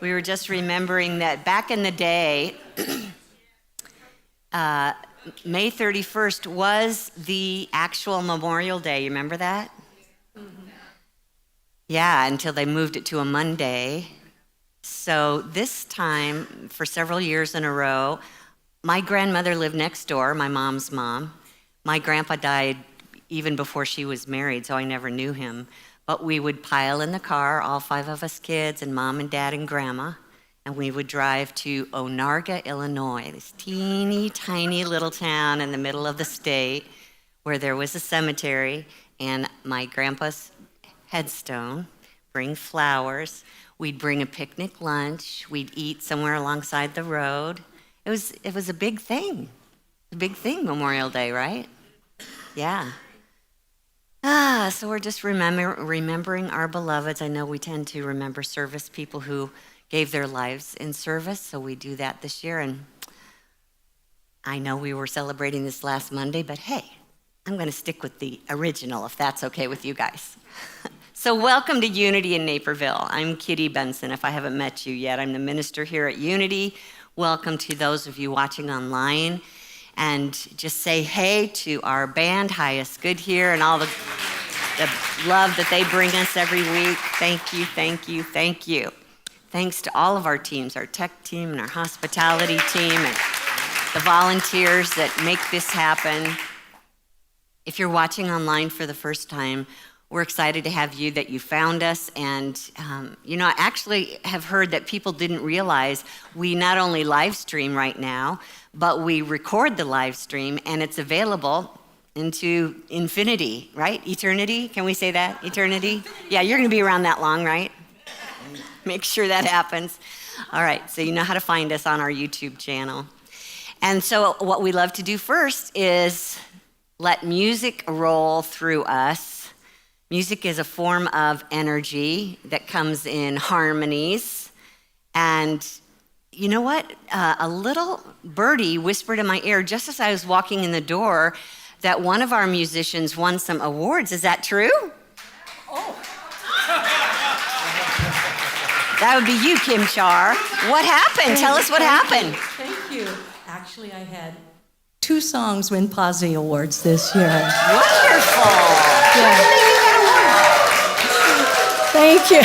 We were just remembering that back in the day, May 31st was the actual Memorial Day. You remember that? Mm-hmm. Yeah, until they moved it to a Monday. So this time, for several years in a row, my grandmother lived next door, my mom's mom. My grandpa died even before she was married, so I never knew him. But we would pile in the car, all 5 of us kids, and mom and dad and grandma, and we would drive to Onarga, Illinois, this teeny tiny little town in the middle of the state where there was a cemetery and my grandpa's headstone, bring flowers. We'd bring a picnic lunch. We'd eat somewhere alongside the road. It was a big thing. A big thing, Memorial Day, right? Yeah. So we're just remembering our beloveds. I know we tend to remember service people who gave their lives in service, so we do that this year. And I know we were celebrating this last Monday, but hey, I'm going to stick with the original, if that's okay with you guys. So welcome to Unity in Naperville. I'm Kitty Benson, if I haven't met you yet. I'm the minister here at Unity. Welcome to those of you watching online. And just say hey to our band, Highest Good here, and all the love that they bring us every week. Thank you, thank you, thank you. Thanks to all of our teams, our tech team and our hospitality team and the volunteers that make this happen. If you're watching online for the first time, we're excited to have you, that you found us. And, I actually have heard that people didn't realize we not only live stream right now, but we record the live stream and it's available into infinity, right? Eternity, can we say that? Eternity? Yeah, you're gonna be around that long, right? Make sure that happens. All right, so you know how to find us on our YouTube channel. And so what we love to do first is let music roll through us. Music is a form of energy that comes in harmonies. And you know what? A little birdie whispered in my ear just as I was walking in the door that one of our musicians won some awards. Is that true? Oh. That would be you, Kim Char. What happened? Tell us what happened. Thank you. Actually, I had 2 songs win Posy Awards this year. Wonderful. Yeah. Thank you.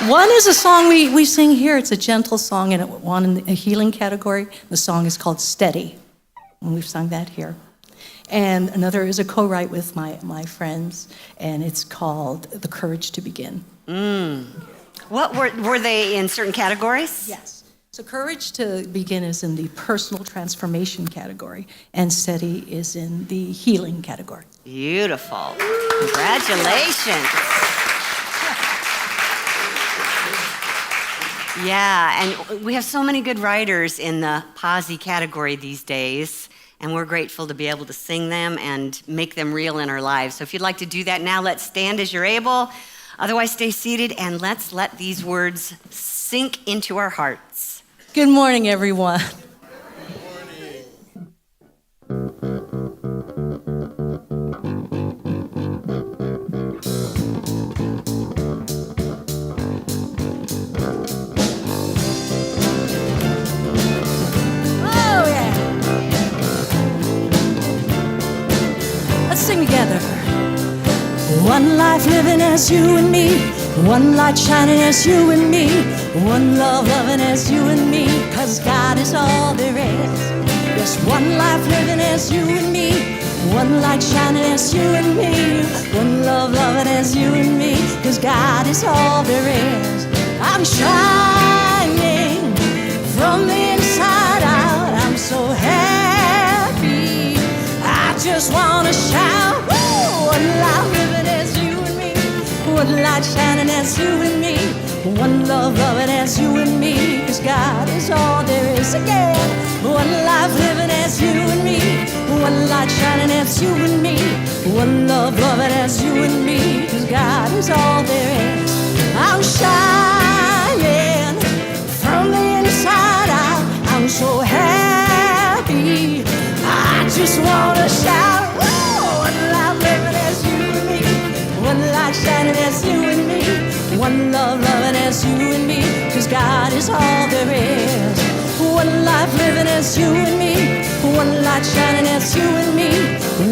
One is a song we sing here. It's a gentle song, and it won in a healing category. The song is called Steady, and we've sung that here. And another is a co-write with my friends, and it's called The Courage to Begin. What were they in certain categories? Yes. So Courage to Begin is in the personal transformation category, and Steady is in the healing category. Beautiful. Congratulations. Yeah, and we have so many good writers in the Posy category these days, and we're grateful to be able to sing them and make them real in our lives. So if you'd like to do that now, let's stand as you're able. Otherwise, stay seated, and let's let these words sink into our hearts. Good morning, everyone. Sing together. One life living as you and me, one light shining as you and me, one love loving as you and me, 'cause God is all there is. Yes, one life living as you and me, one light shining as you and me, one love loving as you and me, 'cause God is all there is. I'm shining from the inside out. I'm so happy. I just wanna shout. Woo! One life living as you and me, one light shining as you and me, one love loving as you and me, 'cause God is all there is. Again, one life living as you and me, one light shining as you and me, one love loving as you and me, 'cause God is all there is. I'm shining from the inside out. I'm so happy. I just wanna shout. Whoa! One life living as you and me, one light shining as you and me, one love loving as you and me, 'cause God is all there is. One life living as you and me, one light shining as you and me,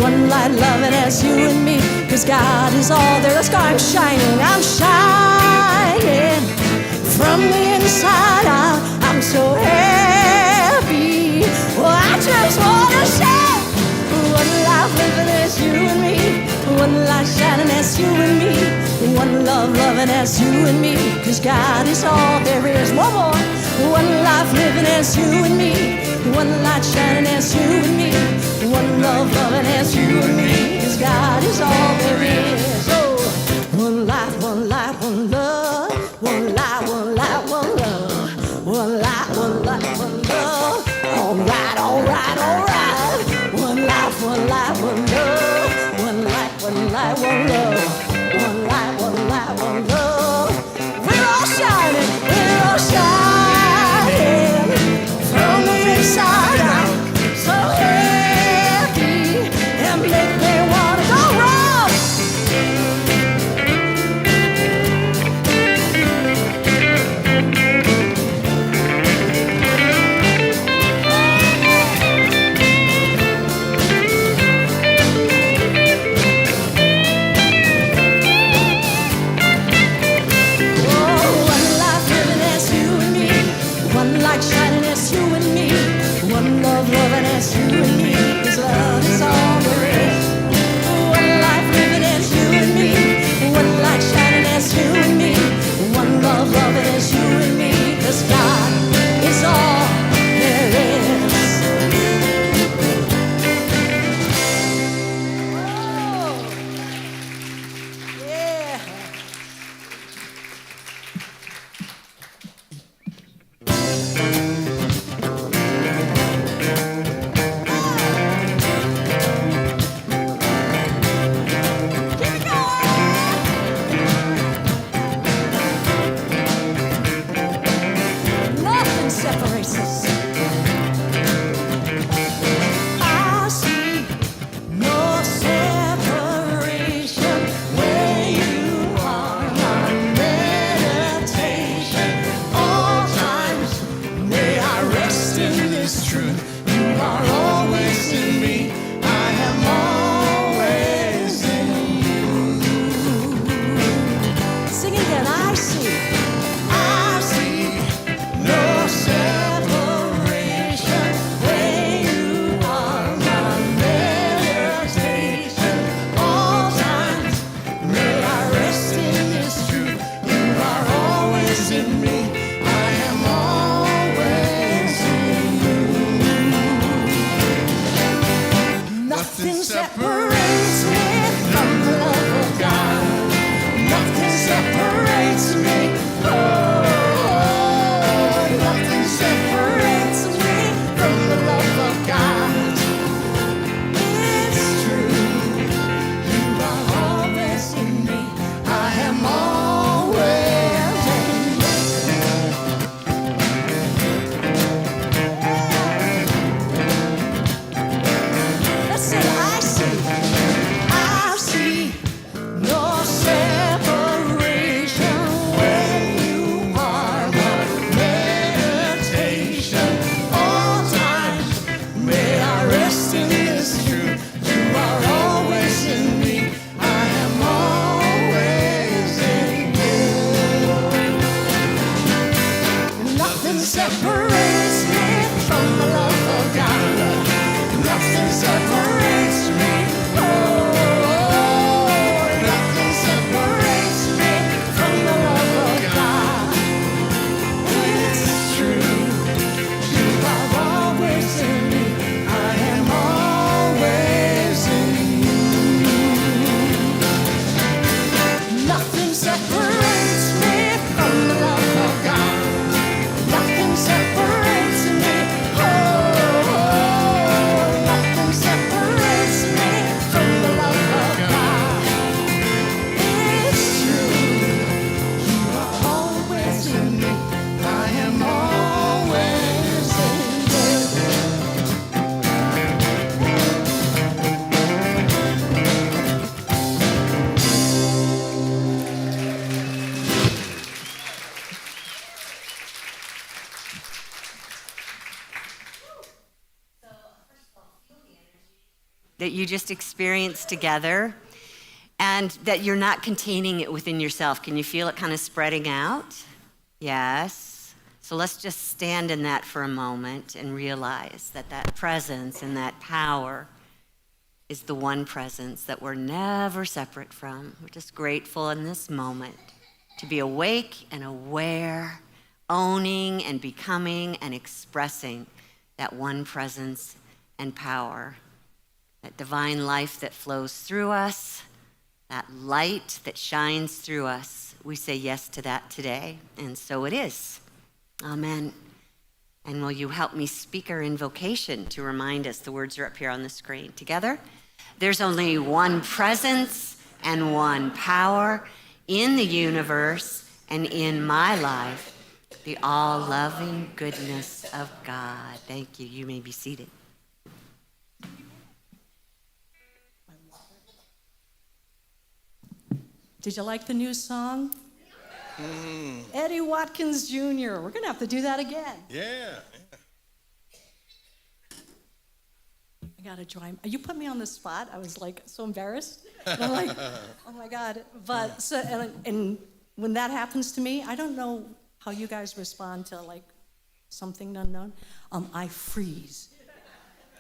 one light loving as you and me, 'cause God is all there. Let's go. I'm shining from the inside out. I'm so happy. Well, I just wanna say, one life living as you and me, one light shining as you and me, one love loving as you and me, 'cause God is all there is. One more. One life living as you and me, one light shining as you and me, one love loving as you and me, 'cause God is all there is. Oh, one life, one life, one love, one life, one life, one love, one life, one life, one love. All right, all right, all right. One life, one life, one love, one life, one life, one love, one life, one life, one love. We're all shining, we're all shining from the inside out. So happy and make me wanna go wrong. that you just experienced together, and that you're not containing it within yourself. Can you feel it kind of spreading out? Yes. So let's just stand in that for a moment and realize that that presence and that power is the one presence that we're never separate from. We're just grateful in this moment to be awake and aware, owning and becoming and expressing that one presence and power, that divine life that flows through us, that light that shines through us. We say yes to that today, and so it is. Amen. And will you help me speak our invocation to remind us? The words are up here on the screen. Together, there's only one presence and one power in the universe and in my life, the all-loving goodness of God. Thank you. You may be seated. Did you like the new song? Eddie Watkins Jr. We're going to have to do that again. Yeah. I got to join. You put me on the spot. I was like so embarrassed. And I'm like, oh my God. But so, and when that happens to me, I don't know how you guys respond to like something unknown. I freeze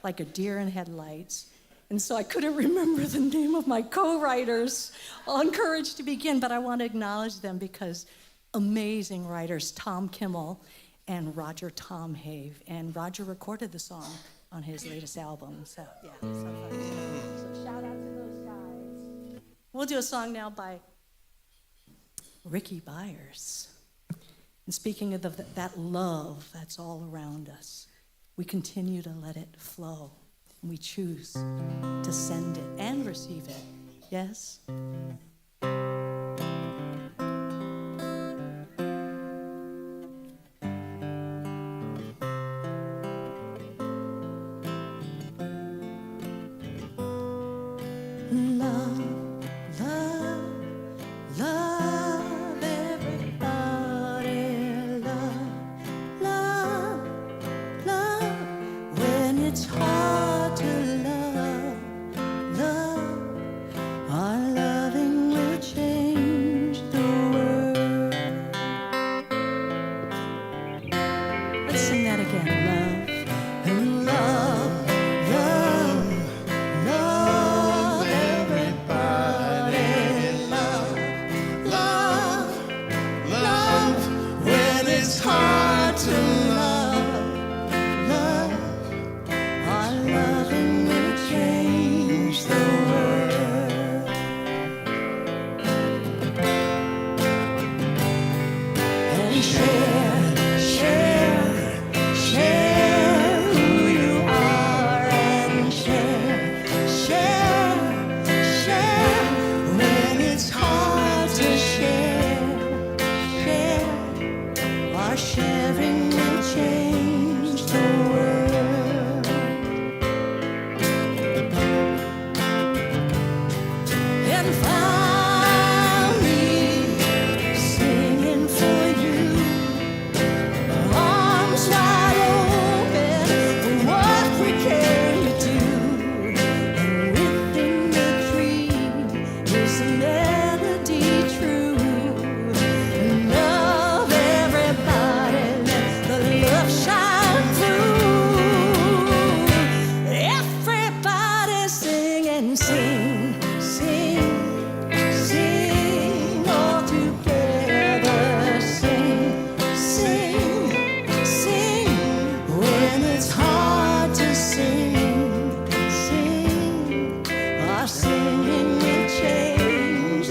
like a deer in headlights. And so I couldn't remember the name of my co-writers on Courage to Begin, but I want to acknowledge them because amazing writers, Tom Kimmel and Roger Tomhave. And Roger recorded the song on his latest album. So, yeah. So shout out to those guys. We'll do a song now by Ricky Byers. And speaking of that love that's all around us, we continue to let it flow. We choose to send it and receive it. Yes? Our singing will change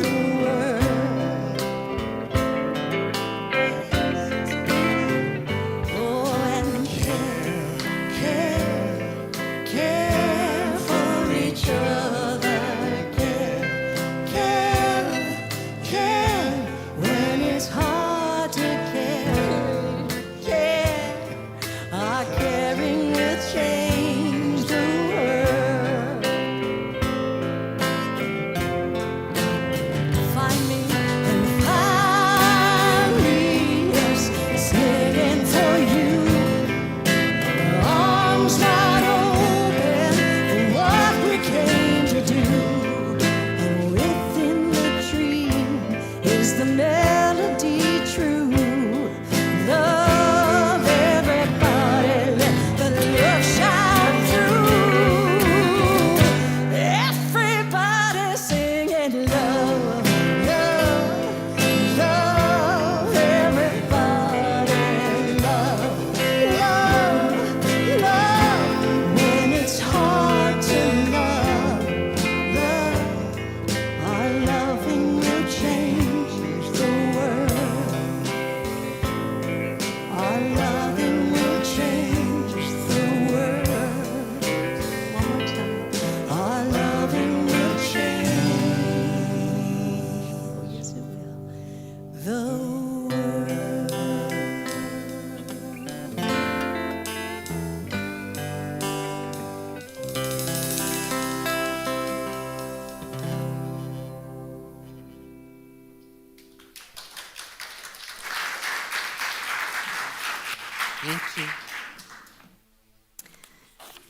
Thank you.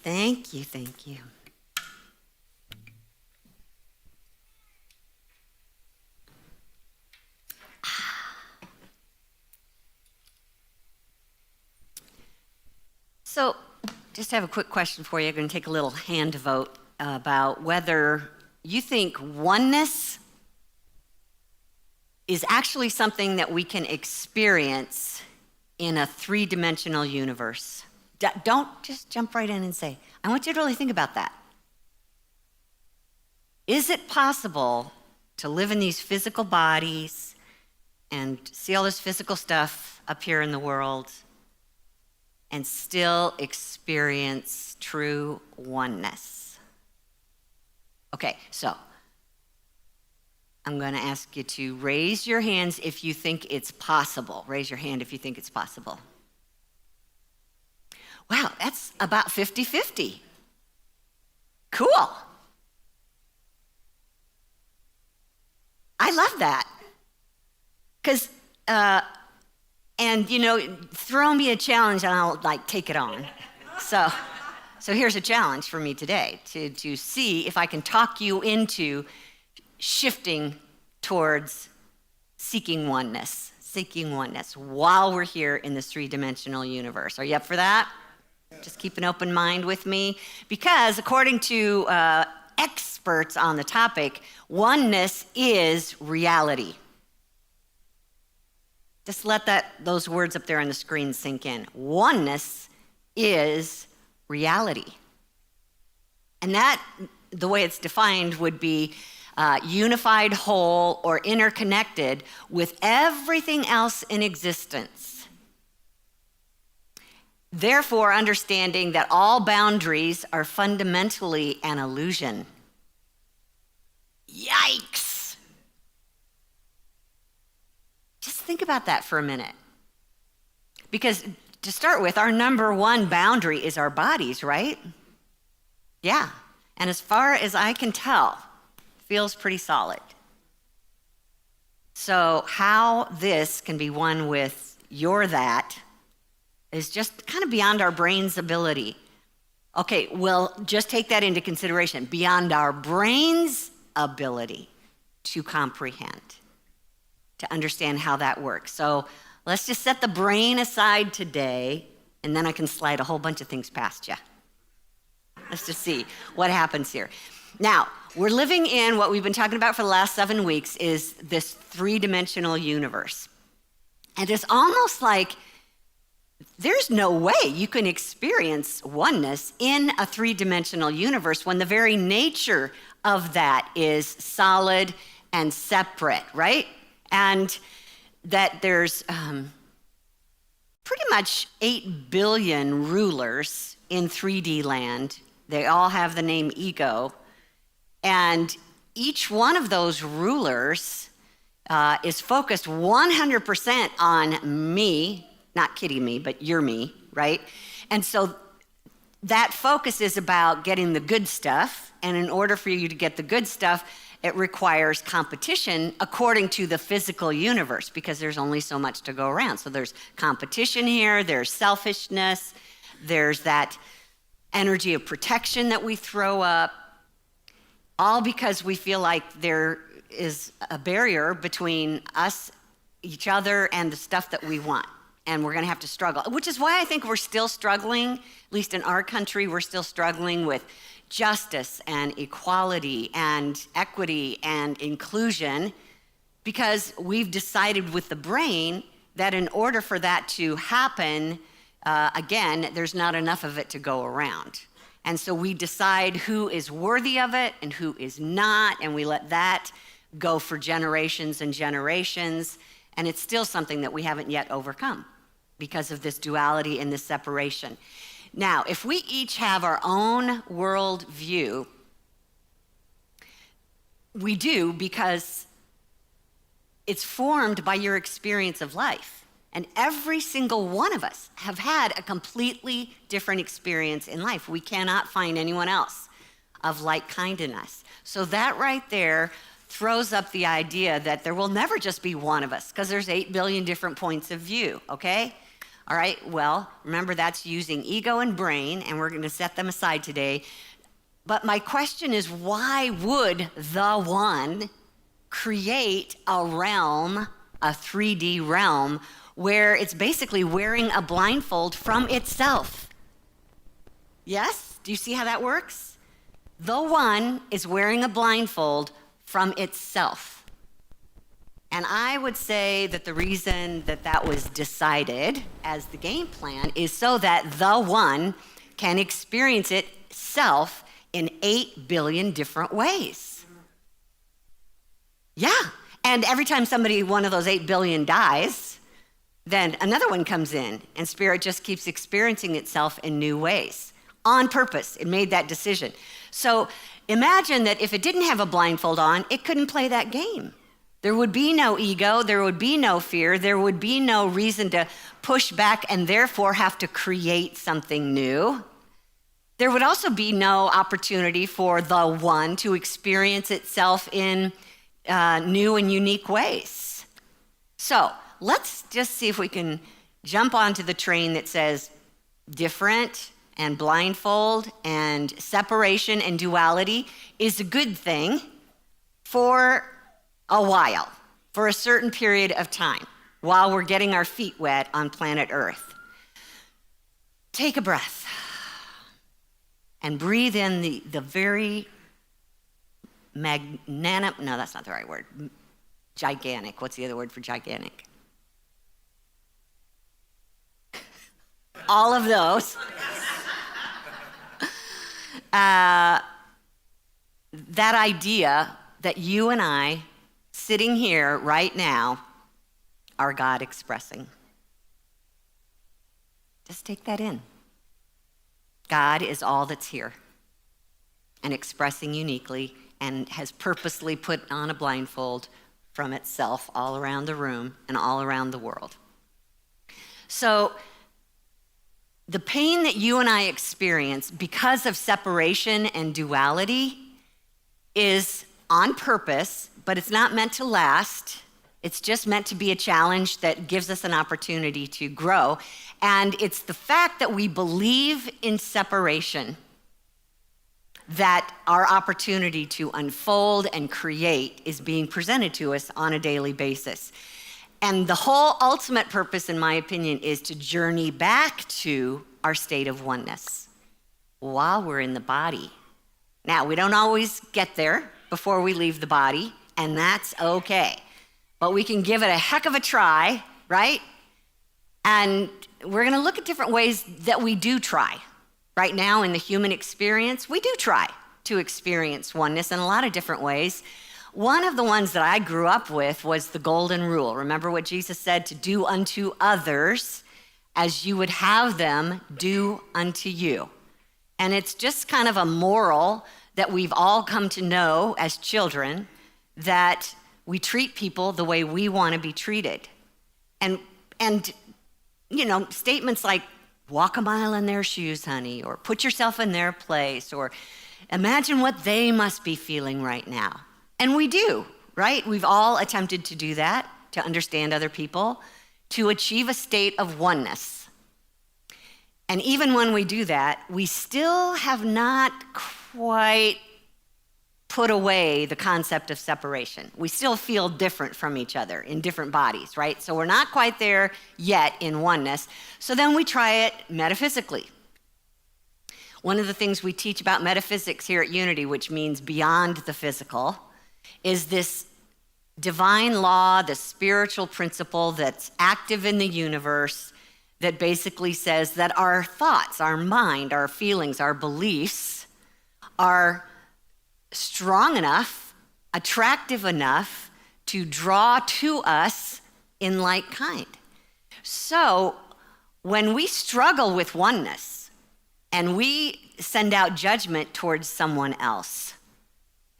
Thank you, thank you. So, just have a quick question for you. I'm going to take a little hand vote about whether you think oneness is actually something that we can experience in a three-dimensional universe. Don't just jump right in and say, I want you to really think about that. Is it possible to live in these physical bodies and see all this physical stuff up here in the world and still experience true oneness? Okay, so I'm going to ask you to raise your hands if you think it's possible. Raise your hand if you think it's possible. Wow, that's about 50-50. Cool. I love that. Because, throw me a challenge and I'll take it on. So here's a challenge for me today to see if I can talk you into shifting towards seeking oneness while we're here in this three-dimensional universe. Are you up for that? Just keep an open mind with me, because according to experts on the topic, oneness is reality. Just let those words up there on the screen sink in. Oneness is reality. And that, the way it's defined, would be unified whole or interconnected with everything else in existence. Therefore, understanding that all boundaries are fundamentally an illusion. Yikes! Just think about that for a minute. Because to start with, our number one boundary is our bodies, right? Yeah. And as far as I can tell, feels pretty solid. So how this can be one with your that is just kind of beyond our brain's ability. Okay, well, just take that into consideration. Beyond our brain's ability to comprehend, to understand how that works. So let's just set the brain aside today, and then I can slide a whole bunch of things past you. Let's just see what happens here. Now, we're living in what we've been talking about for the last 7 weeks is this three-dimensional universe. And it's almost like there's no way you can experience oneness in a three-dimensional universe when the very nature of that is solid and separate, right? And that there's pretty much 8 billion rulers in 3D land. They all have the name ego. And each one of those rulers is focused 100% on me, not kidding me, but you're me, right? And so that focus is about getting the good stuff. And in order for you to get the good stuff, it requires competition according to the physical universe, because there's only so much to go around. So there's competition here, there's selfishness, there's that energy of protection that we throw up, all because we feel like there is a barrier between us, each other, and the stuff that we want. And we're going to have to struggle, which is why I think we're still struggling, at least in our country, we're still struggling with justice and equality and equity and inclusion, because we've decided with the brain that in order for that to happen, again, there's not enough of it to go around. And so we decide who is worthy of it and who is not, and we let that go for generations and generations, and it's still something that we haven't yet overcome because of this duality and this separation. Now, if we each have our own world view, we do, because it's formed by your experience of life. And every single one of us have had a completely different experience in life. We cannot find anyone else of like kind in us. So that right there throws up the idea that there will never just be one of us, because there's 8 billion different points of view, okay? All right, well, remember that's using ego and brain, and we're going to set them aside today. But my question is, why would the one create a realm, a 3D realm, where it's basically wearing a blindfold from itself? Yes? Do you see how that works? The one is wearing a blindfold from itself. And I would say that the reason that that was decided as the game plan is so that the one can experience itself in 8 billion different ways. Yeah. And every time one of those 8 billion dies, then another one comes in, and spirit just keeps experiencing itself in new ways. On purpose, it made that decision. So imagine that if it didn't have a blindfold on, it couldn't play that game. There would be no ego, there would be no fear, there would be no reason to push back and therefore have to create something new. There would also be no opportunity for the one to experience itself in new and unique ways. So let's just see if we can jump onto the train that says different and blindfold and separation and duality is a good thing for a while, for a certain period of time, while we're getting our feet wet on planet Earth. Take a breath and breathe in the very magnanimous, no, that's not the right word, gigantic. What's the other word for gigantic? All of those. That idea that you and I, sitting here right now, are God expressing. Just take that in. God is all that's here and expressing uniquely and has purposely put on a blindfold from itself all around the room and all around the world. So the pain that you and I experience because of separation and duality is on purpose, but it's not meant to last. It's just meant to be a challenge that gives us an opportunity to grow. And it's the fact that we believe in separation that our opportunity to unfold and create is being presented to us on a daily basis. And the whole ultimate purpose, in my opinion, is to journey back to our state of oneness while we're in the body. Now, we don't always get there before we leave the body, and that's okay. But we can give it a heck of a try, right? And we're going to look at different ways that we do try. Right now, in the human experience, we do try to experience oneness in a lot of different ways. One of the ones that I grew up with was the golden rule. Remember what Jesus said? To do unto others as you would have them do unto you. And it's just kind of a moral that we've all come to know as children, that we treat people the way we want to be treated. And you know, statements like, walk a mile in their shoes, honey, or put yourself in their place, or imagine what they must be feeling right now. And we do, right? We've all attempted to do that, to understand other people, to achieve a state of oneness. And even when we do that, we still have not quite put away the concept of separation. We still feel different from each other in different bodies, right? So we're not quite there yet in oneness. So then we try it metaphysically. One of the things we teach about metaphysics here at Unity, which means beyond the physical, is this divine law, the spiritual principle that's active in the universe that basically says that our thoughts, our mind, our feelings, our beliefs are strong enough, attractive enough to draw to us in like kind. So when we struggle with oneness and we send out judgment towards someone else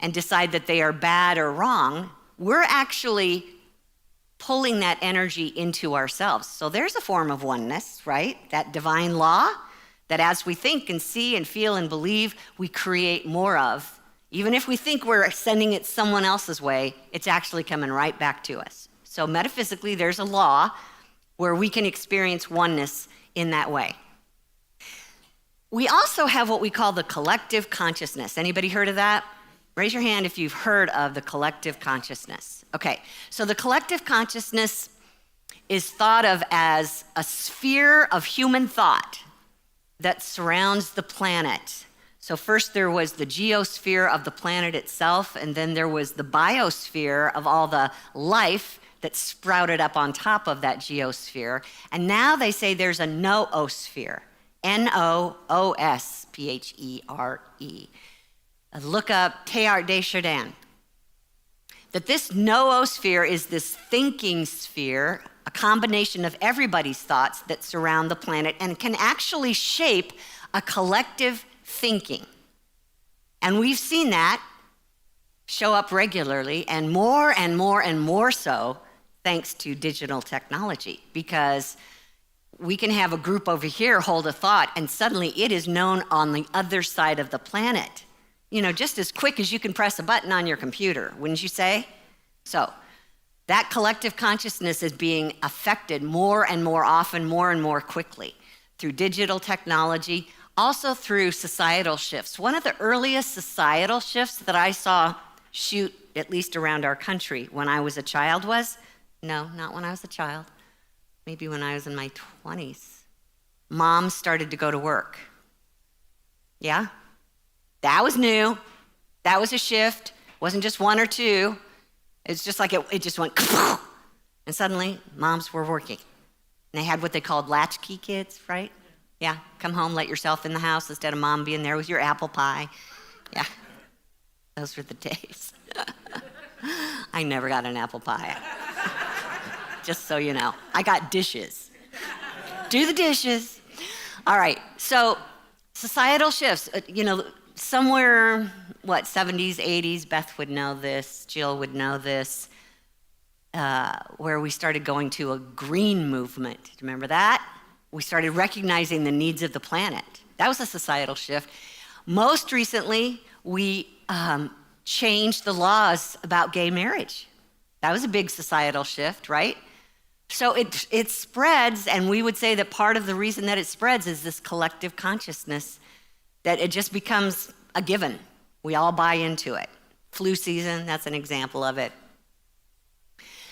and decide that they are bad or wrong, we're actually pulling that energy into ourselves. So there's a form of oneness, right? That divine law that as we think and see and feel and believe, we create more of. Even if we think we're sending it someone else's way, it's actually coming right back to us. So metaphysically, there's a law where we can experience oneness in that way. We also have what we call the collective consciousness. Anybody heard of that? Raise your hand if you've heard of the collective consciousness. Okay, so the collective consciousness is thought of as a sphere of human thought that surrounds the planet. So first there was the geosphere of the planet itself, and then there was the biosphere of all the life that sprouted up on top of that geosphere. And now they say there's a noosphere, Noosphere. Look up Teilhard de Chardin. That this noosphere is this thinking sphere, a combination of everybody's thoughts that surround the planet and can actually shape a collective thinking. And we've seen that show up regularly and more and more and more so thanks to digital technology, because we can have a group over here hold a thought and suddenly it is known on the other side of the planet. You know, just as quick as you can press a button on your computer, wouldn't you say? So that collective consciousness is being affected more and more often, more and more quickly through digital technology, also through societal shifts. One of the earliest societal shifts that I saw shoot, at least around our country, when I was a child was, no, not when I was a child, maybe when I was in my 20s. Moms started to go to work. Yeah? That was new. That was a shift. Wasn't just one or two. It's just like it just went, and suddenly moms were working. And they had what they called latchkey kids, right? Yeah, come home, let yourself in the house instead of mom being there with your apple pie. Yeah, those were the days. I never got an apple pie. Just so you know, I got dishes. Do the dishes. All right, so societal shifts, somewhere, 70s, 80s, Beth would know this, Jill would know this, where we started going to a green movement. Do you remember that? We started recognizing the needs of the planet. That was a societal shift. Most recently, we changed the laws about gay marriage. That was a big societal shift, right? So it spreads, and we would say that part of the reason that it spreads is this collective consciousness, that it just becomes a given. We all buy into it. Flu season, that's an example of it.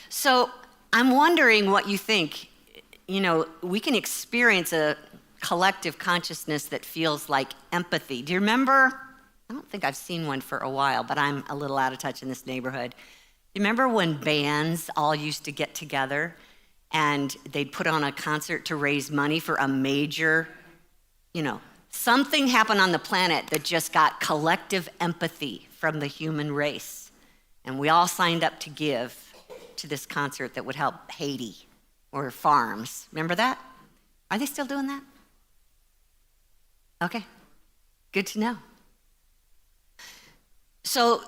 So I'm wondering what you think. You know, we can experience a collective consciousness that feels like empathy. Do you remember? I don't think I've seen one for a while, but I'm a little out of touch in this neighborhood. Do you remember when bands all used to get together and they'd put on a concert to raise money for a major, something happened on the planet that just got collective empathy from the human race. And we all signed up to give to this concert that would help Haiti or farms. Remember that? Are they still doing that? Okay, good to know. So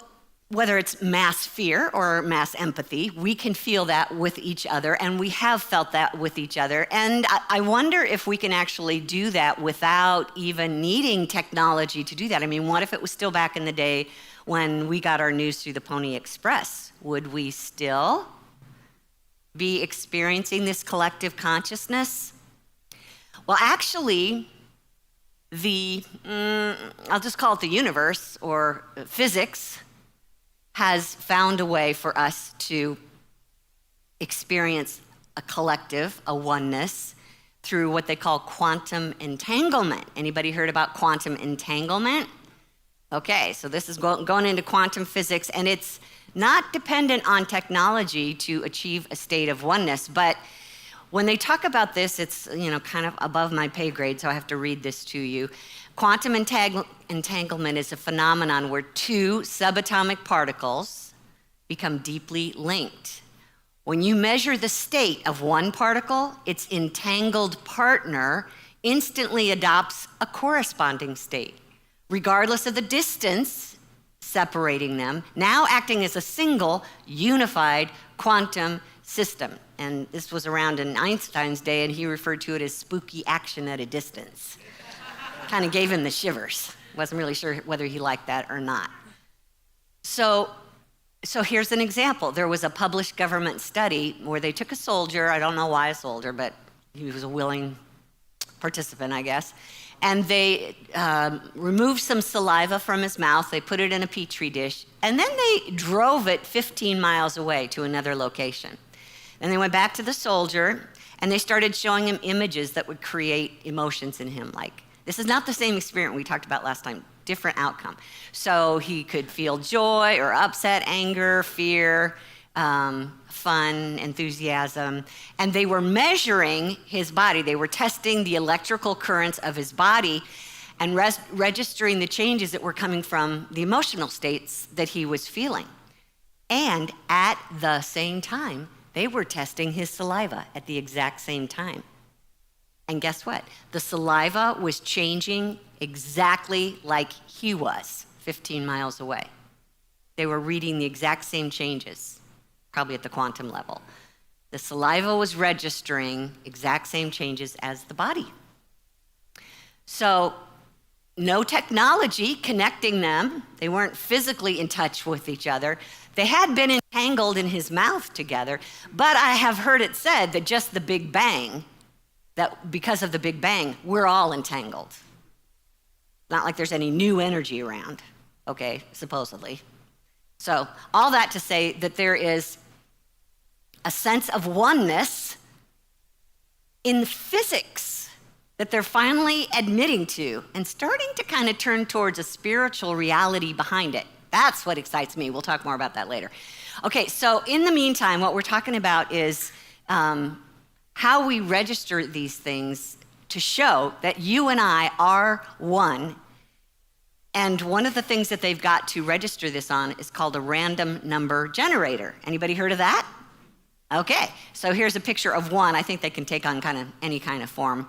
whether it's mass fear or mass empathy, we can feel that with each other, and we have felt that with each other. And I wonder if we can actually do that without even needing technology to do that. I mean, what if it was still back in the day when we got our news through the Pony Express? Would we still be experiencing this collective consciousness? Well, actually, I'll just call it the universe or physics, has found a way for us to experience a collective, a oneness, through what they call quantum entanglement. Anybody heard about quantum entanglement? Okay, so this is going into quantum physics, and it's not dependent on technology to achieve a state of oneness, but when they talk about this, it's kind of above my pay grade, so I have to read this to you. Quantum entanglement is a phenomenon where two subatomic particles become deeply linked. When you measure the state of one particle, its entangled partner instantly adopts a corresponding state, regardless of the distance separating them, now acting as a single, unified quantum system. And this was around in Einstein's day, and he referred to it as spooky action at a distance. Kind of gave him the shivers. Wasn't really sure whether he liked that or not. So So here's an example. There was a published government study where they took a soldier, I don't know why a soldier, but he was a willing participant, I guess, and they removed some saliva from his mouth, they put it in a petri dish, and then they drove it 15 miles away to another location. Then they went back to the soldier, and they started showing him images that would create emotions in him, like, this is not the same experience we talked about last time, different outcome. So he could feel joy or upset, anger, fear, fun, enthusiasm. And they were measuring his body. They were testing the electrical currents of his body and registering the changes that were coming from the emotional states that he was feeling. And at the same time, they were testing his saliva at the exact same time. And guess what? The saliva was changing exactly like he was 15 miles away. They were reading the exact same changes, probably at the quantum level. The saliva was registering exact same changes as the body. So no technology connecting them. They weren't physically in touch with each other. They had been entangled in his mouth together, but I have heard it said that just the Big Bang, that because of the Big Bang, we're all entangled. Not like there's any new energy around, okay, supposedly. So all that to say that there is a sense of oneness in physics that they're finally admitting to and starting to kind of turn towards a spiritual reality behind it. That's what excites me. We'll talk more about that later. Okay, so in the meantime, what we're talking about is how we register these things to show that you and I are one. And one of the things that they've got to register this on is called a random number generator. Anybody heard of that? Okay, so here's a picture of one. I think they can take on kind of any kind of form.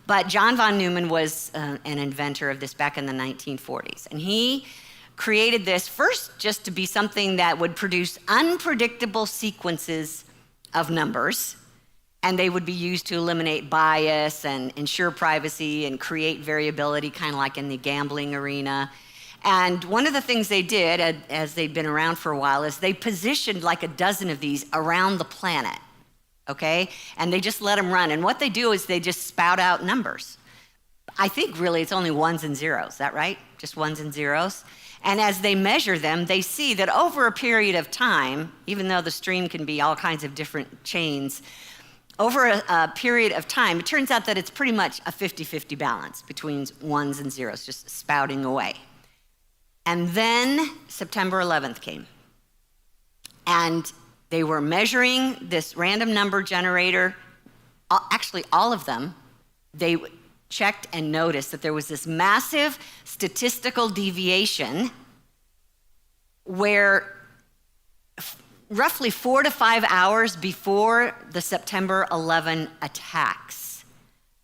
But John von Neumann was an inventor of this back in the 1940s. And he created this first just to be something that would produce unpredictable sequences of numbers. And they would be used to eliminate bias and ensure privacy and create variability, kind of like in the gambling arena. And one of the things they did, as they'd been around for a while, is they positioned like a dozen of these around the planet, okay? And they just let them run. And what they do is they just spout out numbers. I think really it's only ones and zeros, is that right? Just ones and zeros. And as they measure them, they see that over a period of time, even though the stream can be all kinds of different chains, over a period of time, it turns out that it's pretty much a 50-50 balance between ones and zeros, just spouting away. And then September 11th came. And they were measuring this random number generator, actually all of them. They checked and noticed that there was this massive statistical deviation where roughly 4 to 5 hours before the September 11 attacks,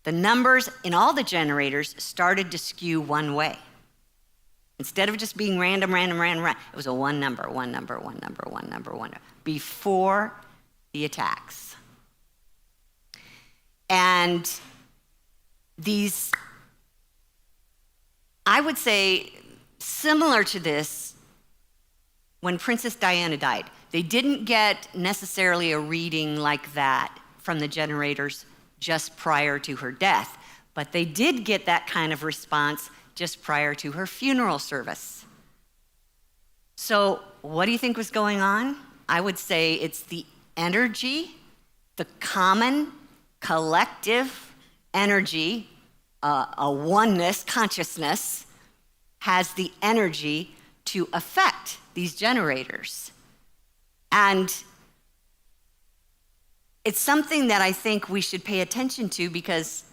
the numbers in all the generators started to skew one way. Instead of just being random, it was a one number, before the attacks. And these, I would say, similar to this, when Princess Diana died, they didn't get necessarily a reading like that from the generators just prior to her death, but they did get that kind of response just prior to her funeral service. So what do you think was going on? I would say it's the energy, the common, collective energy, a oneness, consciousness, has the energy to affect these generators. And it's something that I think we should pay attention to because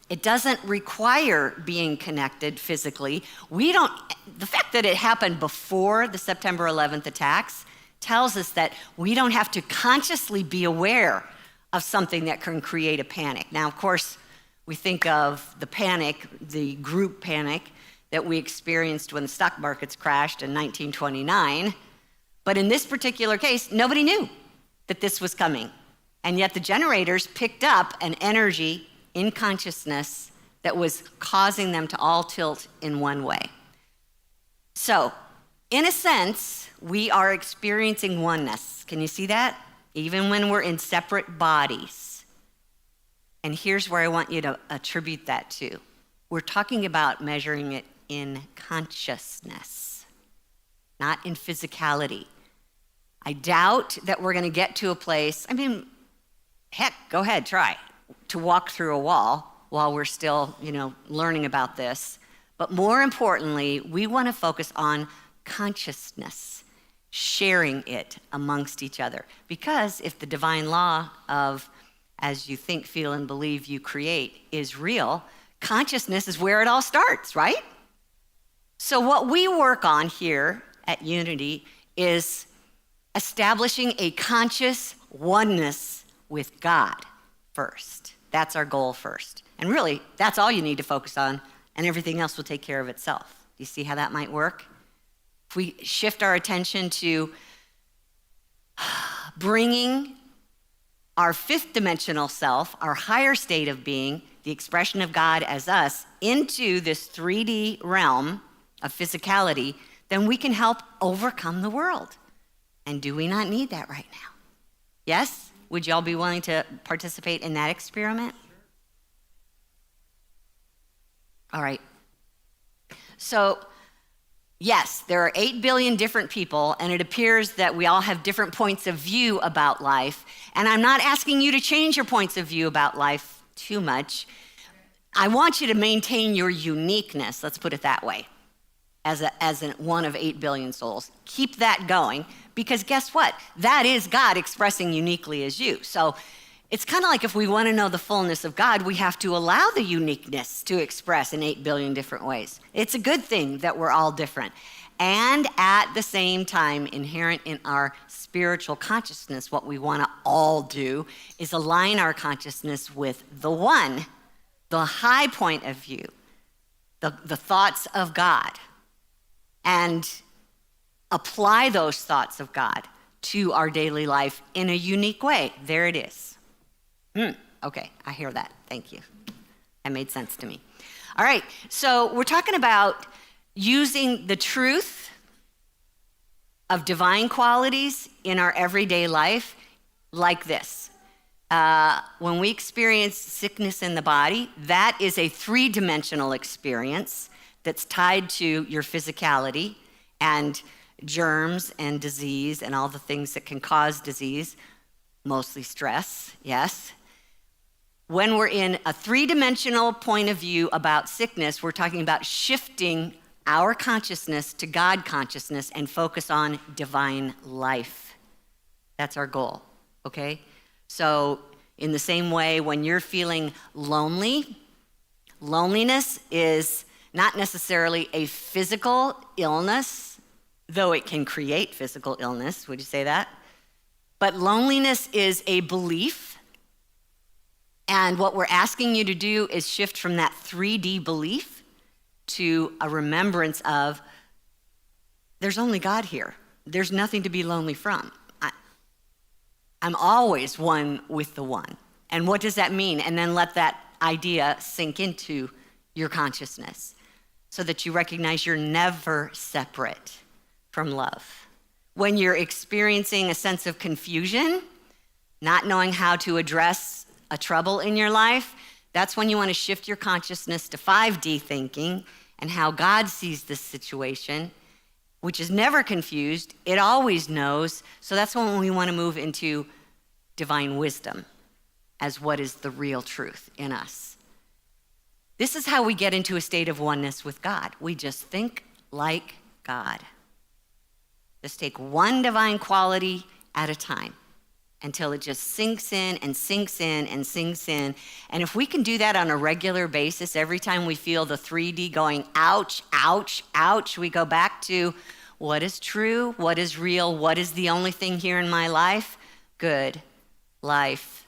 it doesn't require being connected physically. The fact that it happened before the September 11th attacks tells us that we don't have to consciously be aware of something that can create a panic. Now, of course, we think of the panic, the group panic that we experienced when the stock markets crashed in 1929. But in this particular case, nobody knew that this was coming. And yet the generators picked up an energy in consciousness that was causing them to all tilt in one way. So In a sense, we are experiencing oneness. Can you see that? Even when we're in separate bodies. And here's where I want you to attribute that to. We're talking about measuring it in consciousness, not in physicality. I doubt that we're going to get to a place, heck, go ahead, try to walk through a wall while we're still, learning about this. But more importantly, we want to focus on consciousness, sharing it amongst each other. Because if the divine law of as you think, feel, and believe you create is real, consciousness is where it all starts, right? So what we work on here at Unity is establishing a conscious oneness with God first. That's our goal first. And really, that's all you need to focus on, and everything else will take care of itself. Do you see how that might work? If we shift our attention to bringing our fifth dimensional self, our higher state of being, the expression of God as us, into this 3D realm of physicality, then we can help overcome the world. And do we not need that right now? Yes? Would y'all be willing to participate in that experiment? All right. So, yes, there are 8 billion different people, and it appears that we all have different points of view about life. And I'm not asking you to change your points of view about life too much. I want you to maintain your uniqueness, let's put it that way, as one of 8 billion souls. Keep that going, because guess what? That is God expressing uniquely as you. So it's kind of like if we want to know the fullness of God, we have to allow the uniqueness to express in 8 billion different ways. It's a good thing that we're all different. And at the same time, inherent in our spiritual consciousness, what we want to all do is align our consciousness with the one, the high point of view, the thoughts of God, and apply those thoughts of God to our daily life in a unique way. There it is. Okay, I hear that. Thank you. That made sense to me. All right, so we're talking about using the truth of divine qualities in our everyday life like this. When we experience sickness in the body, that is a 3-dimensional experience that's tied to your physicality and germs and disease and all the things that can cause disease, mostly stress, yes. When we're in a 3-dimensional point of view about sickness, we're talking about shifting our consciousness to God consciousness and focus on divine life. That's our goal, okay? So in the same way, when you're feeling lonely, loneliness is not necessarily a physical illness, though it can create physical illness. Would you say that? But loneliness is a belief. And what we're asking you to do is shift from that 3D belief to a remembrance of there's only God here. There's nothing to be lonely from. I'm always one with the one. And what does that mean? And then let that idea sink into your consciousness so that you recognize you're never separate from love. When you're experiencing a sense of confusion, not knowing how to address a trouble in your life, that's when you want to shift your consciousness to 5D thinking and how God sees this situation, which is never confused. It always knows. So that's when we want to move into divine wisdom as what is the real truth in us. This is how we get into a state of oneness with God. We just think like God. Just take one divine quality at a time until it just sinks in and sinks in and sinks in. And if we can do that on a regular basis, every time we feel the 3D going, ouch, ouch, ouch, we go back to what is true, what is real, what is the only thing here in my life? Good, life,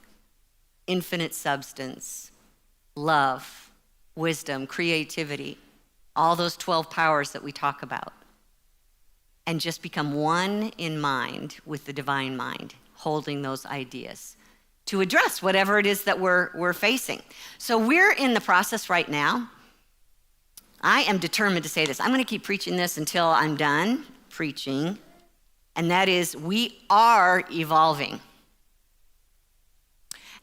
infinite substance, love, wisdom, creativity, all those 12 powers that we talk about. And just become one in mind with the divine mind, holding those ideas to address whatever it is that we're facing. So we're in the process right now. I am determined to say this. I'm going to keep preaching this until I'm done. preaching, and that is we are evolving.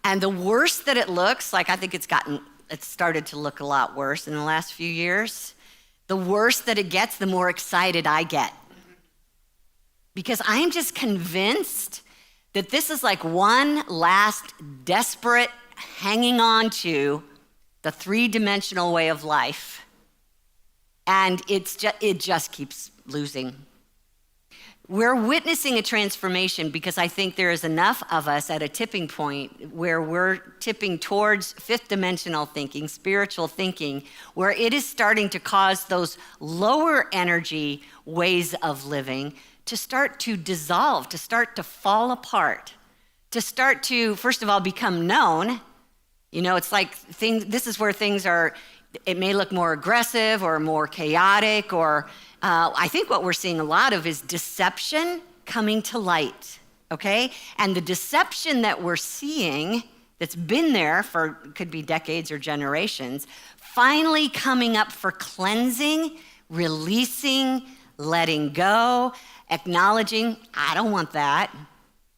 And the worse that it looks, like I think it's started to look a lot worse in the last few years, the worse that it gets, the more excited I get. Because I'm just convinced that this is like one last desperate hanging on to the three-dimensional way of life. And it just keeps losing. We're witnessing a transformation because I think there is enough of us at a tipping point where we're tipping towards fifth dimensional thinking, spiritual thinking, where it is starting to cause those lower energy ways of living to start to dissolve, to start to fall apart, to start to, first of all, become known. You know, it's like this is where things are, it may look more aggressive or more chaotic, or I think what we're seeing a lot of is deception coming to light, okay? And the deception that we're seeing that's been there for, could be decades or generations, finally coming up for cleansing, releasing, letting go, acknowledging, I don't want that.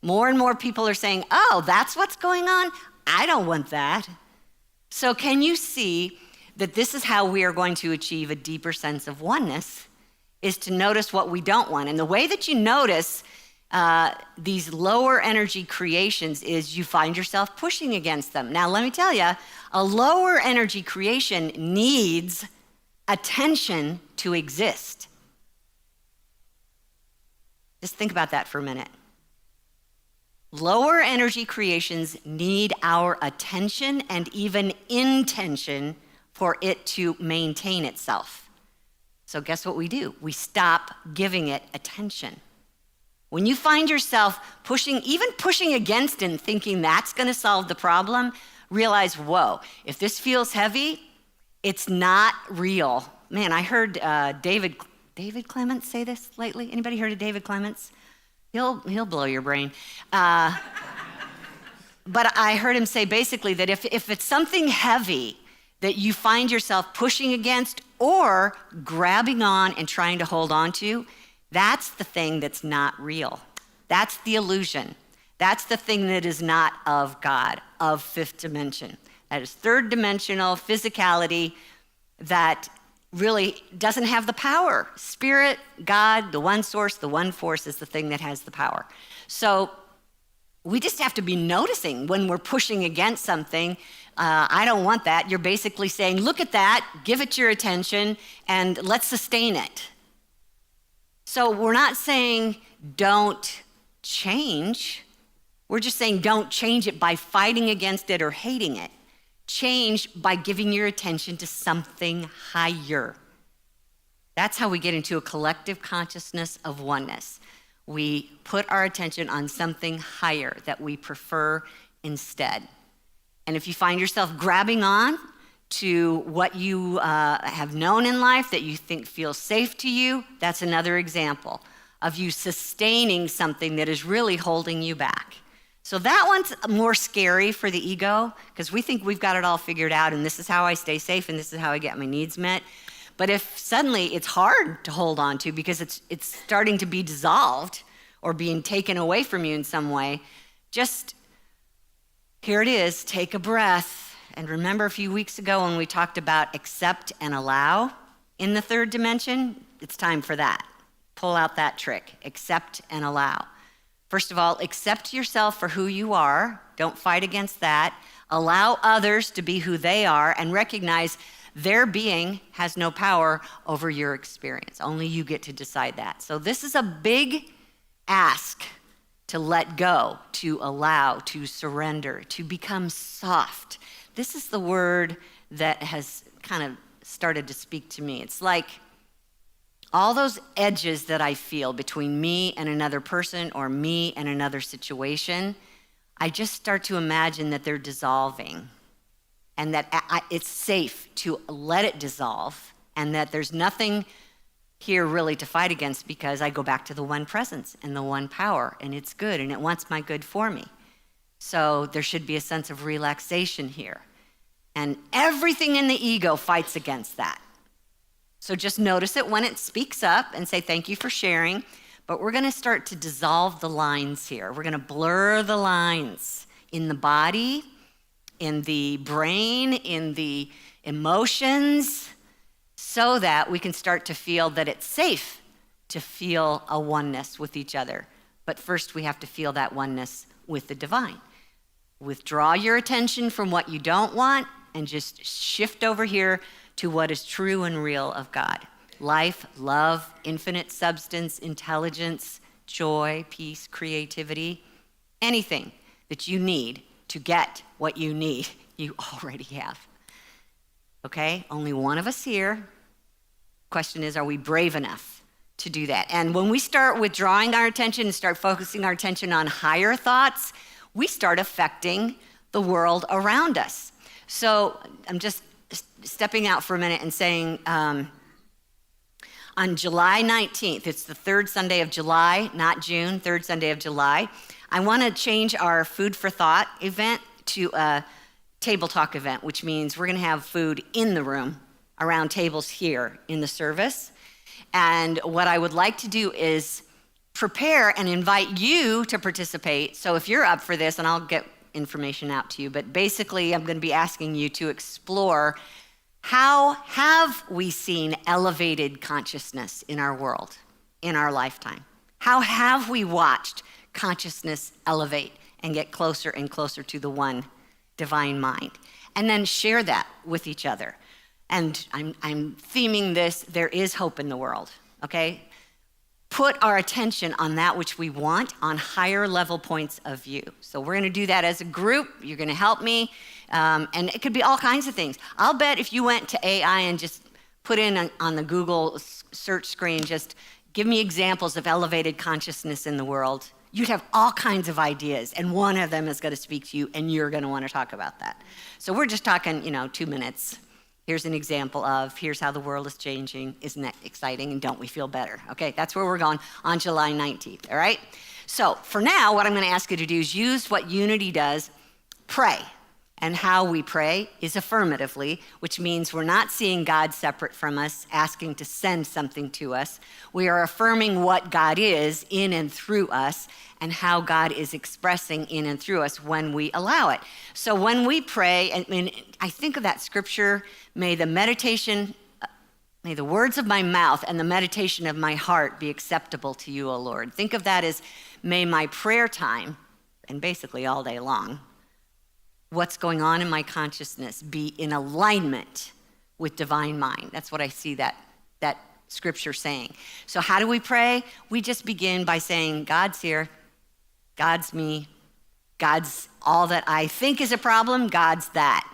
More and more people are saying, oh, that's what's going on? I don't want that. So can you see that this is how we are going to achieve a deeper sense of oneness, is to notice what we don't want. And the way that you notice these lower energy creations is you find yourself pushing against them. Now, let me tell you, a lower energy creation needs attention to exist. Just think about that for a minute. Lower energy creations need our attention and even intention for it to maintain itself. So guess what we do? We stop giving it attention. When you find yourself even pushing against it and thinking that's going to solve the problem, realize, whoa, if this feels heavy, it's not real. Man, I heard David Clements say this lately. Anybody heard of David Clements? He'll blow your brain. But I heard him say basically that if it's something heavy that you find yourself pushing against or grabbing on and trying to hold on to, that's the thing that's not real. That's the illusion. That's the thing that is not of God, of fifth dimension. That is third dimensional physicality that really doesn't have the power. Spirit, God, the one source, the one force is the thing that has the power. So we just have to be noticing when we're pushing against something. I don't want that. You're basically saying, look at that, give it your attention, and let's sustain it. So we're not saying don't change. We're just saying don't change it by fighting against it or hating it. Change by giving your attention to something higher. That's how we get into a collective consciousness of oneness. We put our attention on something higher that we prefer instead. And if you find yourself grabbing on to what you have known in life that you think feels safe to you, that's another example of you sustaining something that is really holding you back. So that one's more scary for the ego because we think we've got it all figured out and this is how I stay safe and this is how I get my needs met. But if suddenly it's hard to hold on to because it's starting to be dissolved or being taken away from you in some way, just here it is, take a breath. And remember a few weeks ago when we talked about accept and allow in the third dimension? It's time for that. Pull out that trick, accept and allow. First of all, accept yourself for who you are. Don't fight against that. Allow others to be who they are and recognize their being has no power over your experience. Only you get to decide that. So this is a big ask to let go, to allow, to surrender, to become soft. This is the word that has kind of started to speak to me. It's like all those edges that I feel between me and another person or me and another situation, I just start to imagine that they're dissolving and that it's safe to let it dissolve and that there's nothing here really to fight against because I go back to the one presence and the one power and it's good and it wants my good for me. So there should be a sense of relaxation here. And everything in the ego fights against that. So just notice it when it speaks up and say, thank you for sharing. But we're going to start to dissolve the lines here. We're going to blur the lines in the body, in the brain, in the emotions, so that we can start to feel that it's safe to feel a oneness with each other. But first, we have to feel that oneness with the divine. Withdraw your attention from what you don't want and just shift over here to what is true and real of God. Life, love, infinite substance, intelligence, joy, peace, creativity, anything that you need to get what you need, you already have. Okay? Only one of us here. Question is, are we brave enough to do that? And when we start withdrawing our attention and start focusing our attention on higher thoughts, we start affecting the world around us. So I'm just stepping out for a minute and saying, on July 19th, it's the third Sunday of July, not June, third Sunday of July, I want to change our Food for Thought event to a table talk event, which means we're going to have food in the room around tables here in the service. And what I would like to do is prepare and invite you to participate. So if you're up for this, and I'll get information out to you, but basically I'm going to be asking you to explore, how have we seen elevated consciousness in our world, in our lifetime? How have we watched consciousness elevate and get closer and closer to the one divine mind? And then share that with each other. And I'm theming this, there is hope in the world, okay? Put our attention on that which we want, on higher level points of view. So we're going to do that as a group. You're going to help me. And it could be all kinds of things. I'll bet if you went to AI and just put in on the Google search screen, just give me examples of elevated consciousness in the world, you'd have all kinds of ideas. And one of them is going to speak to you, and you're going to want to talk about that. So we're just talking, 2 minutes. Here's an example of, here's how the world is changing. Isn't that exciting? And don't we feel better? Okay, that's where we're going on July 19th, all right? So for now, what I'm going to ask you to do is use what Unity does, pray. And how we pray is affirmatively, which means we're not seeing God separate from us, asking to send something to us. We are affirming what God is in and through us, and how God is expressing in and through us when we allow it. So when we pray, I think of that scripture, may the words of my mouth and the meditation of my heart be acceptable to you, O Lord. Think of that as, may my prayer time, and basically all day long, what's going on in my consciousness be in alignment with divine mind. That's what I see that scripture saying. So how do we pray? We just begin by saying, God's here, God's me, God's all that I think is a problem, God's that.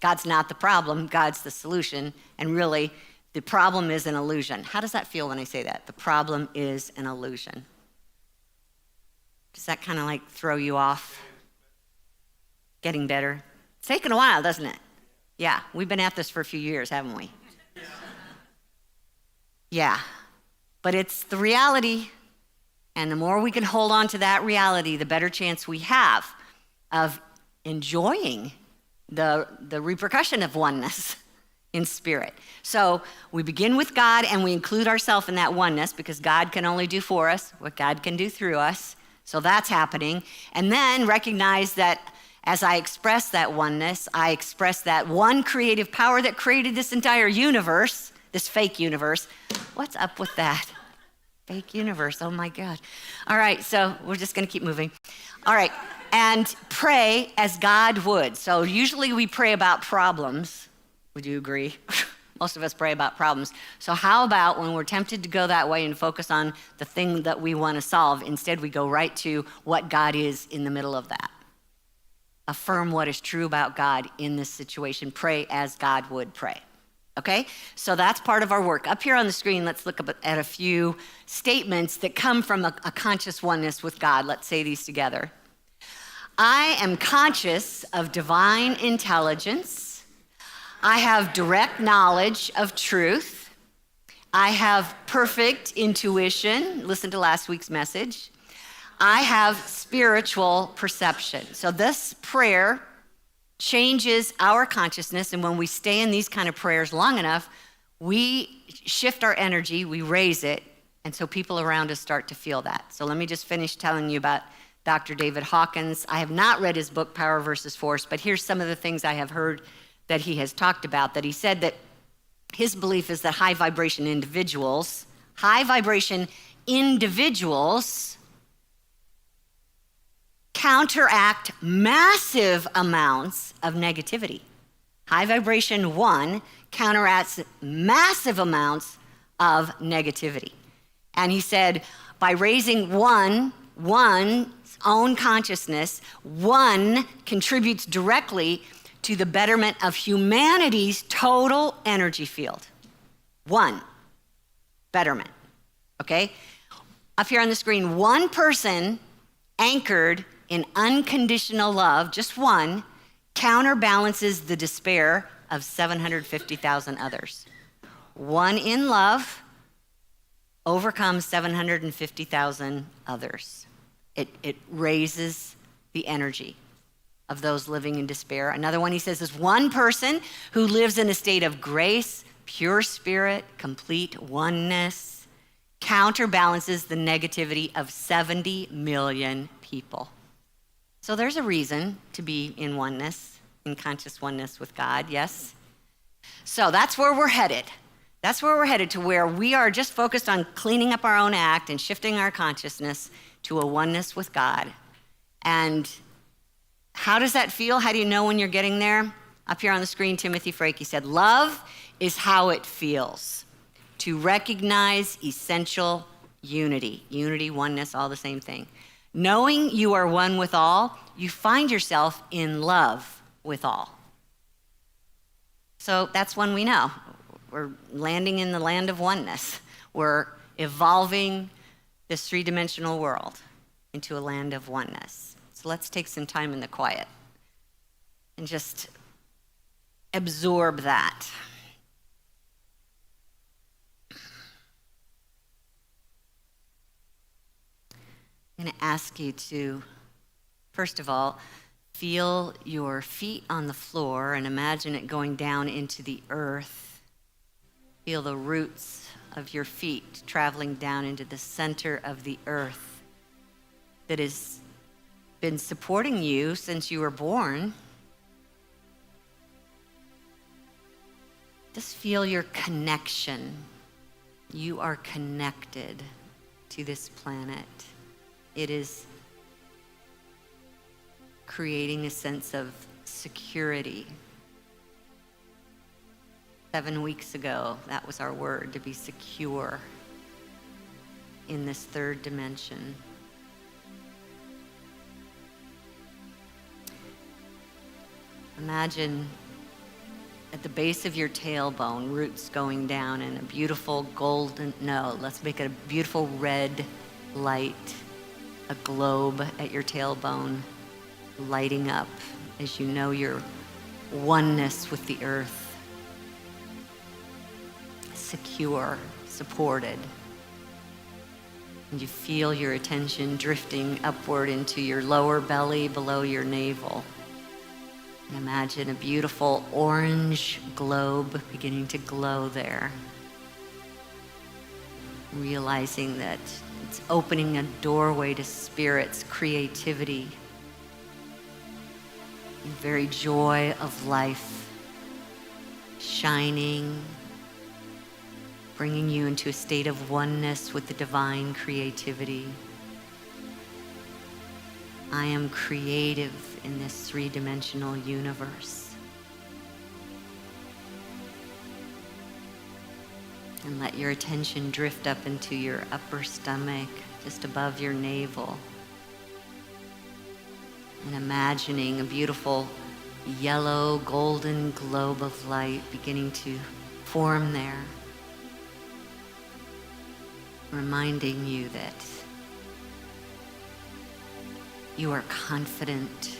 God's not the problem, God's the solution, and really, the problem is an illusion. How does that feel when I say that? The problem is an illusion. Does that kind of like throw you off? Getting better? It's taken a while, doesn't it? Yeah, we've been at this for a few years, haven't we? Yeah, but it's the reality. And the more we can hold on to that reality, the better chance we have of enjoying the repercussion of oneness in spirit. So we begin with God, and we include ourselves in that oneness, because God can only do for us what God can do through us. So that's happening. And then recognize that as I express that oneness, I express that one creative power that created this entire universe, this fake universe. What's up with that? Fake universe, oh my God. All right, so we're just gonna keep moving. All right, and pray as God would. So usually we pray about problems. Would you agree? Most of us pray about problems. So how about when we're tempted to go that way and focus on the thing that we wanna solve, instead we go right to what God is in the middle of that. Affirm what is true about God in this situation. Pray as God would pray. Okay? So that's part of our work. Up here on the screen, let's look at a few statements that come from a conscious oneness with God. Let's say these together. I am conscious of divine intelligence. I have direct knowledge of truth. I have perfect intuition. Listen to last week's message. I have spiritual perception. So this prayer changes our consciousness, and when we stay in these kind of prayers long enough, we shift our energy, we raise it, and so people around us start to feel that. So let me just finish telling you about Dr. David Hawkins. I have not read his book, Power versus Force, but here's some of the things I have heard that he has talked about, that he said that his belief is that high vibration individuals counteract massive amounts of negativity. High vibration one counteracts massive amounts of negativity. And he said, by raising one's own consciousness, one contributes directly to the betterment of humanity's total energy field. One, betterment, okay? Up here on the screen, one person anchored in unconditional love, just one, counterbalances the despair of 750,000 others. One in love overcomes 750,000 others. It raises the energy of those living in despair. Another one he says is one person who lives in a state of grace, pure spirit, complete oneness, counterbalances the negativity of 70 million people. So there's a reason to be in oneness, in conscious oneness with God, yes? So that's where we're headed. That's where we're headed, to where we are just focused on cleaning up our own act and shifting our consciousness to a oneness with God. And how does that feel? How do you know when you're getting there? Up here on the screen, Timothy Frakey said, love is how it feels to recognize essential unity. Unity, oneness, all the same thing. Knowing you are one with all, you find yourself in love with all. So that's when we know we're landing in the land of oneness. We're evolving this three-dimensional world into a land of oneness. So let's take some time in the quiet and just absorb that. I'm going to ask you to, first of all, feel your feet on the floor and imagine it going down into the earth. Feel the roots of your feet traveling down into the center of the earth that has been supporting you since you were born. Just feel your connection. You are connected to this planet. It is creating a sense of security. 7 weeks ago, that was our word, to be secure in this third dimension. Imagine at the base of your tailbone, roots going down and a beautiful golden, no, let's make it a beautiful red light, a globe at your tailbone lighting up as you know your oneness with the earth. Secure, supported. And you feel your attention drifting upward into your lower belly below your navel. And imagine a beautiful orange globe beginning to glow there. Realizing that it's opening a doorway to spirit's creativity, the very joy of life, shining, bringing you into a state of oneness with the divine creativity. I am creative in this three-dimensional universe. And let your attention drift up into your upper stomach, just above your navel. And imagining a beautiful yellow golden globe of light beginning to form there. Reminding you that you are confident.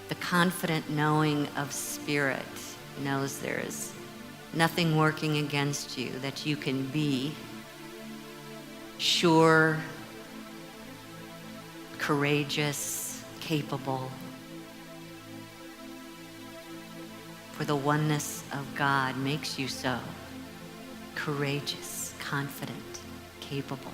The confident knowing of spirit knows there is nothing working against you, that you can be sure, courageous, capable, for the oneness of God makes you so courageous, confident, capable.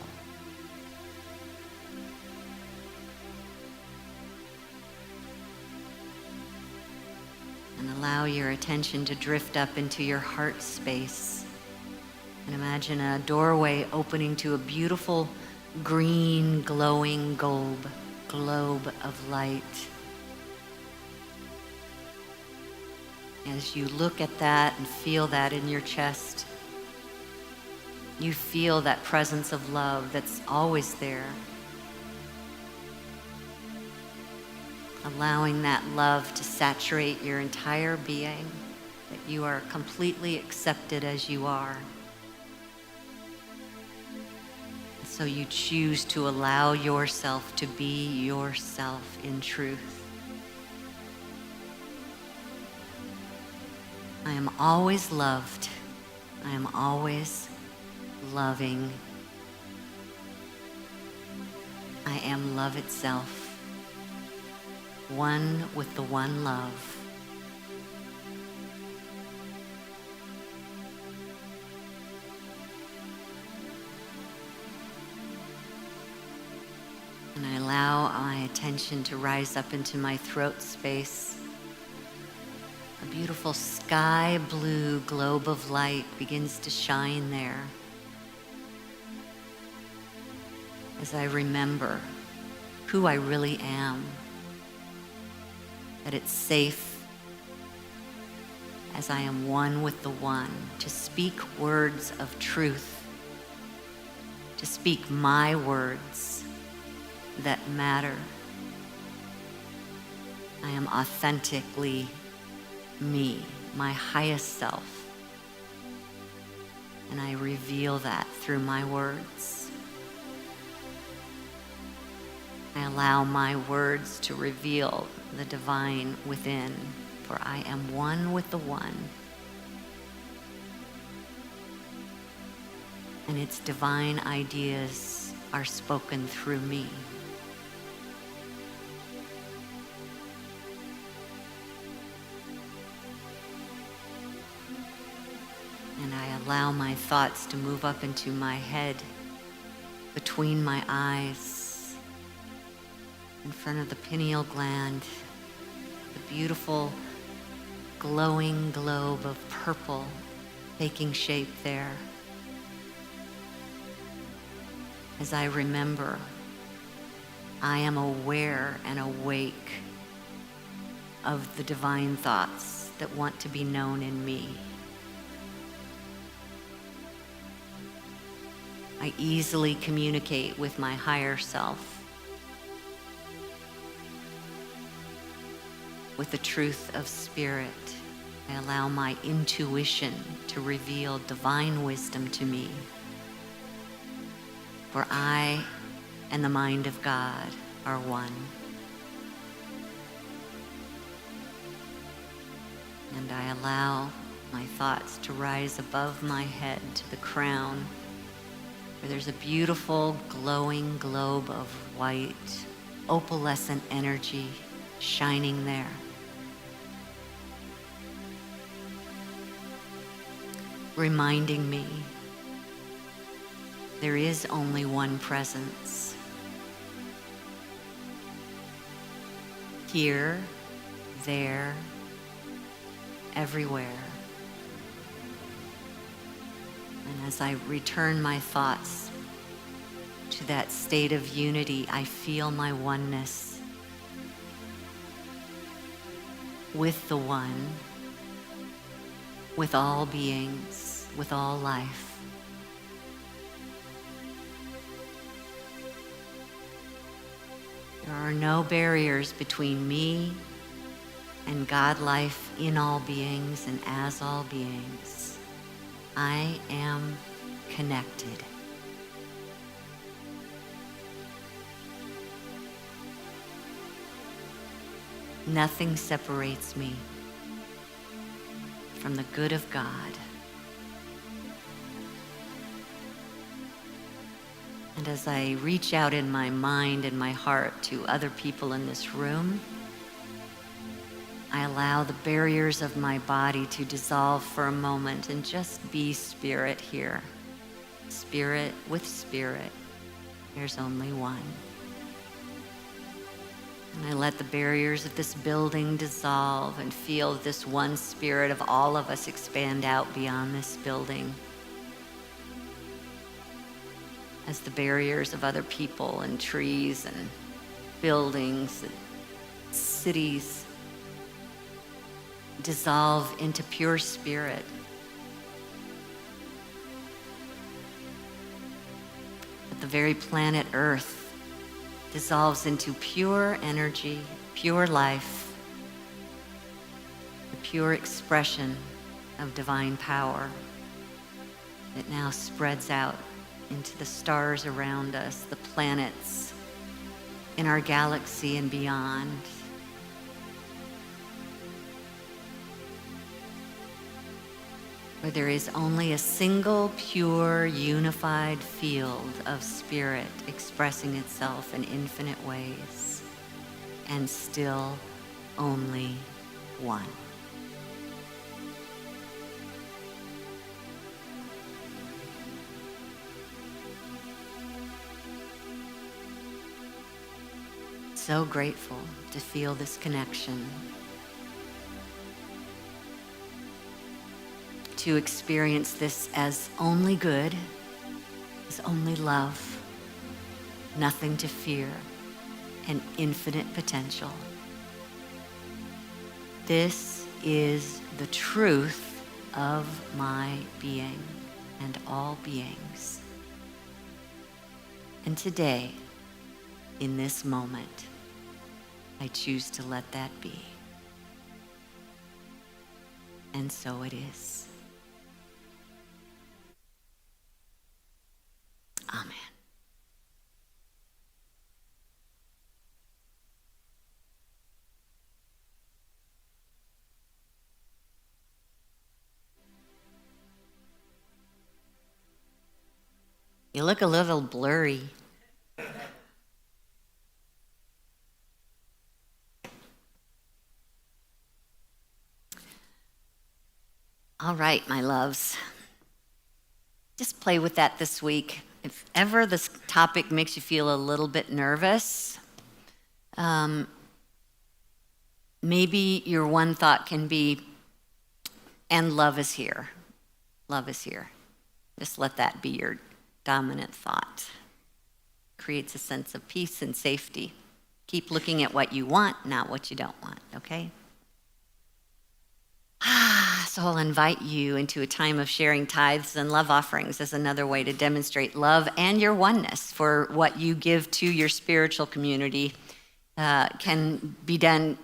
And allow your attention to drift up into your heart space. And imagine a doorway opening to a beautiful green glowing globe of light. As you look at that and feel that in your chest, you feel that presence of love that's always there. Allowing that love to saturate your entire being, that you are completely accepted as you are. So you choose to allow yourself to be yourself in truth. I am always loved. I am always loving. I am love itself, one with the one love. And I allow my attention to rise up into my throat space. A beautiful sky blue globe of light begins to shine there as I remember who I really am, that it's safe as I am one with the one to speak words of truth, to speak my words that matter. I am authentically me, my highest self, and I reveal that through my words. I allow my words to reveal the divine within, for I am one with the one, and its divine ideas are spoken through me. And I allow my thoughts to move up into my head, between my eyes, in front of the pineal gland, the beautiful glowing globe of purple taking shape there. As I remember, I am aware and awake of the divine thoughts that want to be known in me. I easily communicate with my higher self, with the truth of spirit. I allow my intuition to reveal divine wisdom to me, for I and the mind of God are one. And I allow my thoughts to rise above my head to the crown, where there's a beautiful glowing globe of white, opalescent energy shining there. Reminding me there is only one presence. Here, there, everywhere. And as I return my thoughts to that state of unity, I feel my oneness with the one, with all beings, with all life. There are no barriers between me and God life in all beings and as all beings. I am connected. Nothing separates me from the good of God. And as I reach out in my mind and my heart to other people in this room, I allow the barriers of my body to dissolve for a moment and just be spirit here. Spirit with spirit. There's only one. And I let the barriers of this building dissolve and feel this one spirit of all of us expand out beyond this building. As the barriers of other people and trees and buildings and cities dissolve into pure spirit. But the very planet Earth dissolves into pure energy, pure life, the pure expression of divine power that now spreads out into the stars around us, the planets in our galaxy and beyond. Where there is only a single pure unified field of spirit expressing itself in infinite ways, and still only one. So grateful to feel this connection, to experience this as only good, as only love, nothing to fear, and infinite potential. This is the truth of my being and all beings. And today, in this moment, I choose to let that be. And so it is. Amen. You look a little blurry. All right, my loves. Just play with that this week. If ever this topic makes you feel a little bit nervous, maybe your one thought can be, and love is here. Love is here. Just let that be your dominant thought. Creates a sense of peace and safety. Keep looking at what you want, not what you don't want, okay? So I'll invite you into a time of sharing tithes and love offerings as another way to demonstrate love and your oneness. For what you give to your spiritual community can be done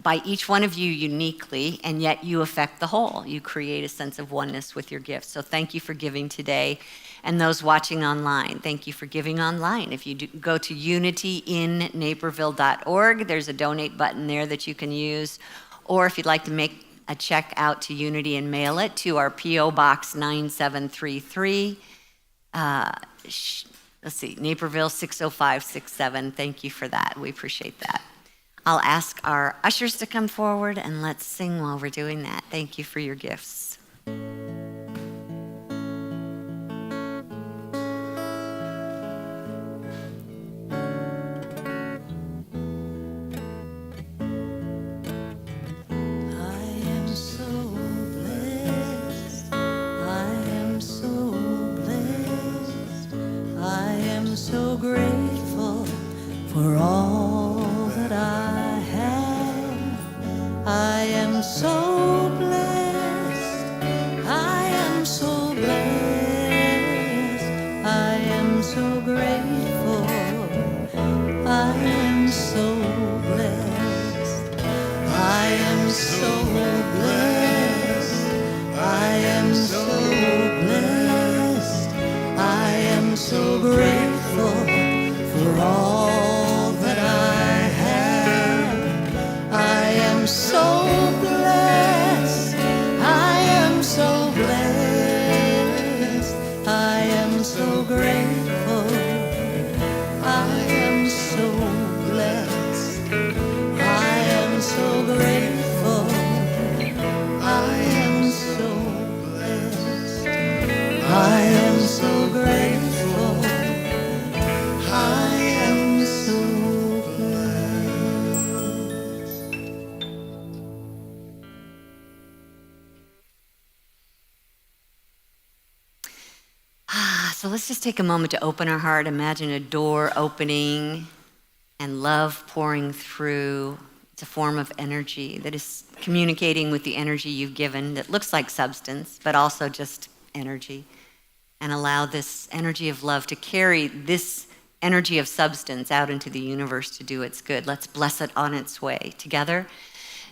by each one of you uniquely, and yet you affect the whole. You create a sense of oneness with your gifts. So thank you for giving today. And those watching online, thank you for giving online. If you go to unityinnaperville.org, there's a donate button there that you can use. Or if you'd like to make a check out to Unity and mail it to our P.O. Box 9733. Let's see, Naperville 60567. Thank you for that. We appreciate that. I'll ask our ushers to come forward and let's sing while we're doing that. Thank you for your gifts. So grateful for all that I have. I am so blessed. I am so blessed. I am so grateful. I am so blessed. I am so blessed. I am so blessed. I am so grateful for all that I have. I am so blessed. I am so blessed. I am so grateful. I am so blessed. I am so grateful. let's just take a moment to open our heart. Imagine a door opening and love pouring through. It's a form of energy that is communicating with the energy you've given that looks like substance, but also just energy. And allow this energy of love to carry this energy of substance out into the universe to do its good. Let's bless it on its way. Together,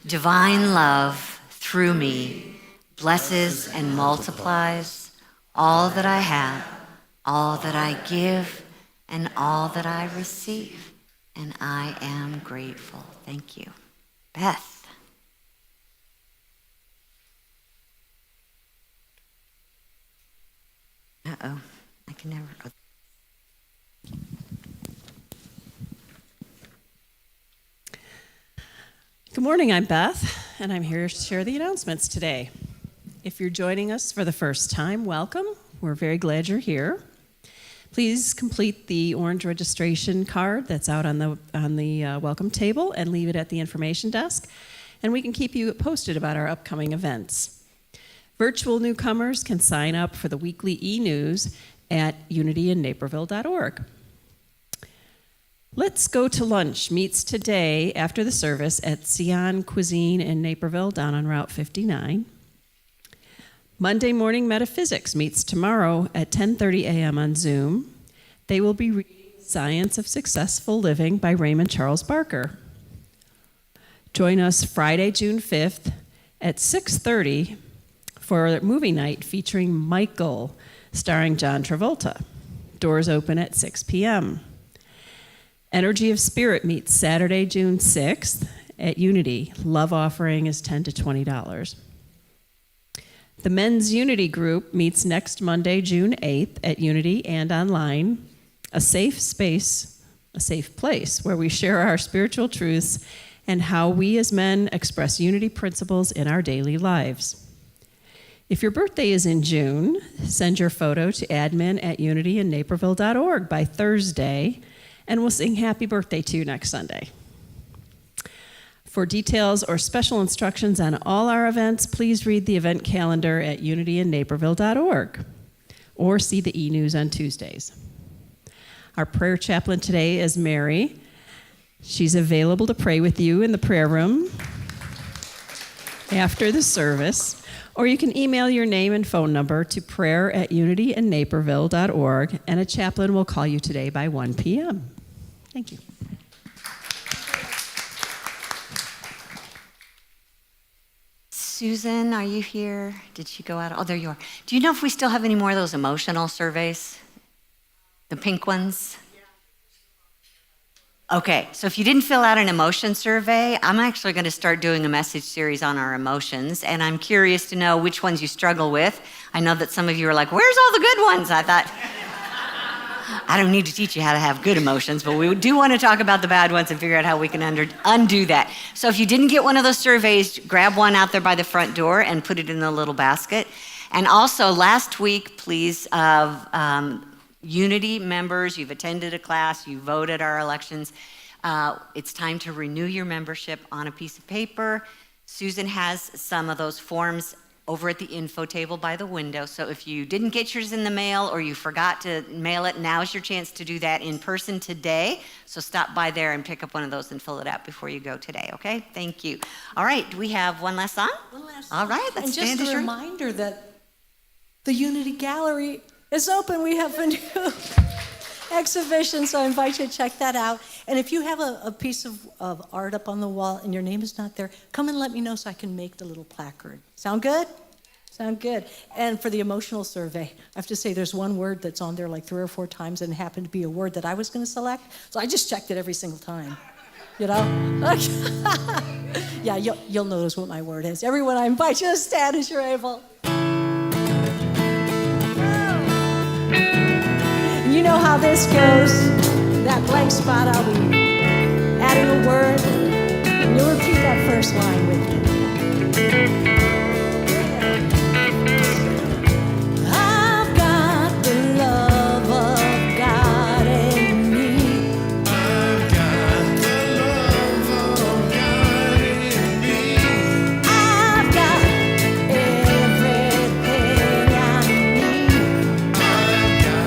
divine love through me blesses and multiplies all that I have, all that I give, and all that I receive. And I am grateful. Thank you. Beth. Uh-oh. I can never... Good morning, I'm Beth, and I'm here to share the announcements today. If you're joining us for the first time, welcome. We're very glad you're here. Please complete the orange registration card that's out on the welcome table and leave it at the information desk, and we can keep you posted about our upcoming events. Virtual newcomers can sign up for the weekly e-news at unityinnaperville.org. Let's Go to Lunch meets today after the service at Sion Cuisine in Naperville down on Route 59. Monday Morning Metaphysics meets tomorrow at 10:30 a.m. on Zoom. They will be reading Science of Successful Living by Raymond Charles Barker. Join us Friday, June 5th at 6:30 for a movie night featuring Michael, starring John Travolta. Doors open at 6 p.m. Energy of Spirit meets Saturday, June 6th at Unity. Love offering is $10 to $20. The Men's Unity Group meets next Monday, June 8th at Unity and online. A safe space, a safe place where we share our spiritual truths and how we as men express unity principles in our daily lives. If your birthday is in June, send your photo to admin@unityinnaperville.org by Thursday, and we'll sing happy birthday to you next Sunday. For details or special instructions on all our events, please read the event calendar at unityinnaperville.org or see the e-news on Tuesdays. Our prayer chaplain today is Mary. She's available to pray with you in the prayer room after the service, or you can email your name and phone number to prayer@unityinnaperville.org, and a chaplain will call you today by 1 p.m. Thank you. Susan, are you here? Did she go out? Oh, there you are. Do you know if we still have any more of those emotional surveys? The pink ones? Okay, so if you didn't fill out an emotion survey, I'm actually going to start doing a message series on our emotions, and I'm curious to know which ones you struggle with. I know that some of you are like, where's all the good ones? I thought, I don't need to teach you how to have good emotions, but we do want to talk about the bad ones and figure out how we can undo that. So if you didn't get one of those surveys, grab one out there by the front door and put it in the little basket. And also last week, please, Unity members, you've attended a class, you voted our elections. It's time to renew your membership on a piece of paper. Susan has some of those forms over at the info table by the window. So if you didn't get yours in the mail or you forgot to mail it, now's your chance to do that in person today. So stop by there and pick up one of those and fill it out before you go today, okay? Thank you. All right, do we have one last song? One last All right, let's stand. And just a reminder that the Unity Gallery is open. We have a new exhibition, so I invite you to check that out. And if you have a piece of art up on the wall and your name is not there, come and let me know so I can make the little placard. Sound good? Sound good. And for the emotional survey, I have to say there's one word that's on there like 3 or 4 times, and it happened to be a word that I was going to select, so I just checked it every single time. You know? Yeah, you'll notice what my word is. Everyone, I invite you to stand as you're able. You know how this goes. That blank spot, I'll be adding a word, and you'll repeat that first line with me. I've got the love of God in me. I've got the love of God in me. I've got everything I need. I've got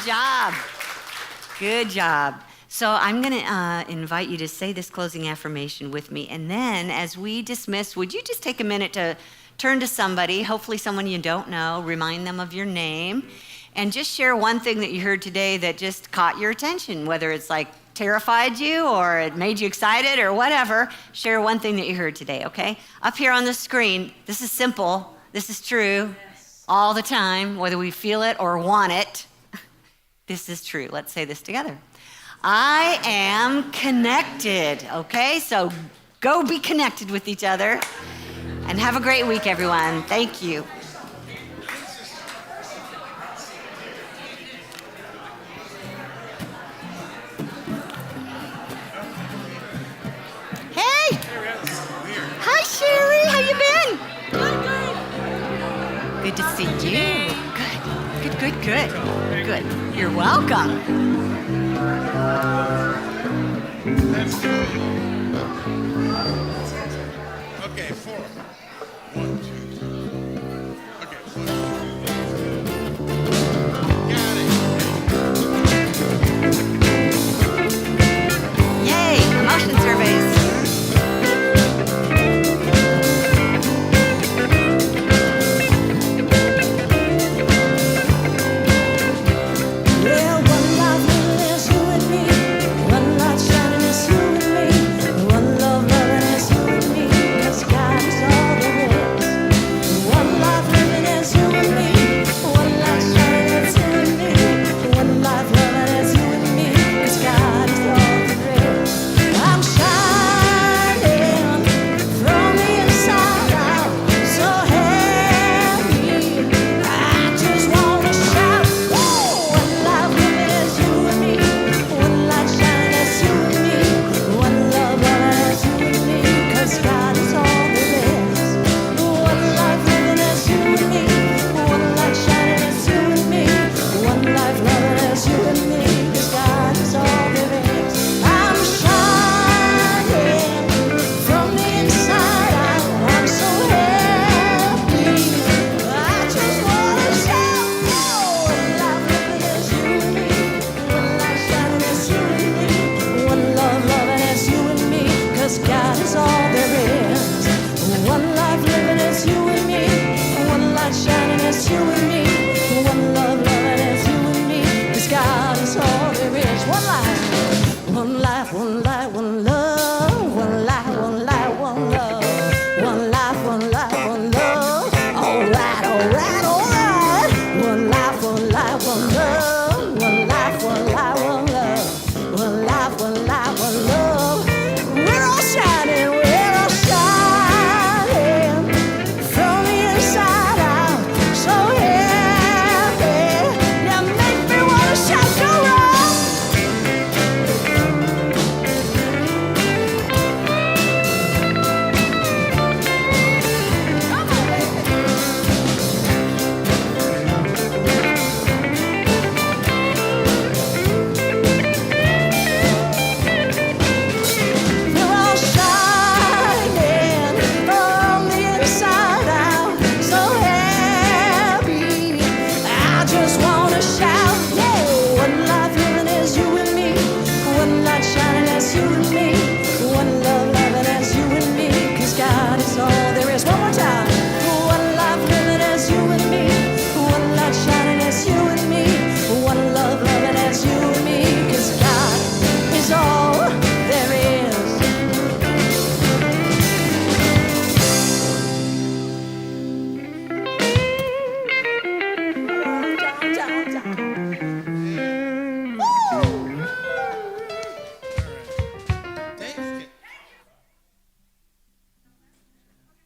job. Good job. So I'm going to invite you to say this closing affirmation with me. And then as we dismiss, would you just take a minute to turn to somebody, hopefully someone you don't know, remind them of your name, and just share one thing that you heard today that just caught your attention, whether it's like terrified you or it made you excited or whatever. Share one thing that you heard today, okay? Up here on the screen, this is simple. This is true all the time, whether we feel it or want it. This is true. Let's say this together. I am connected, okay? So go be connected with each other. And have a great week, everyone. Thank you. Hey! Hi, Sherry. How you been? Good to see you. Good. Good. You're welcome. Okay, 4.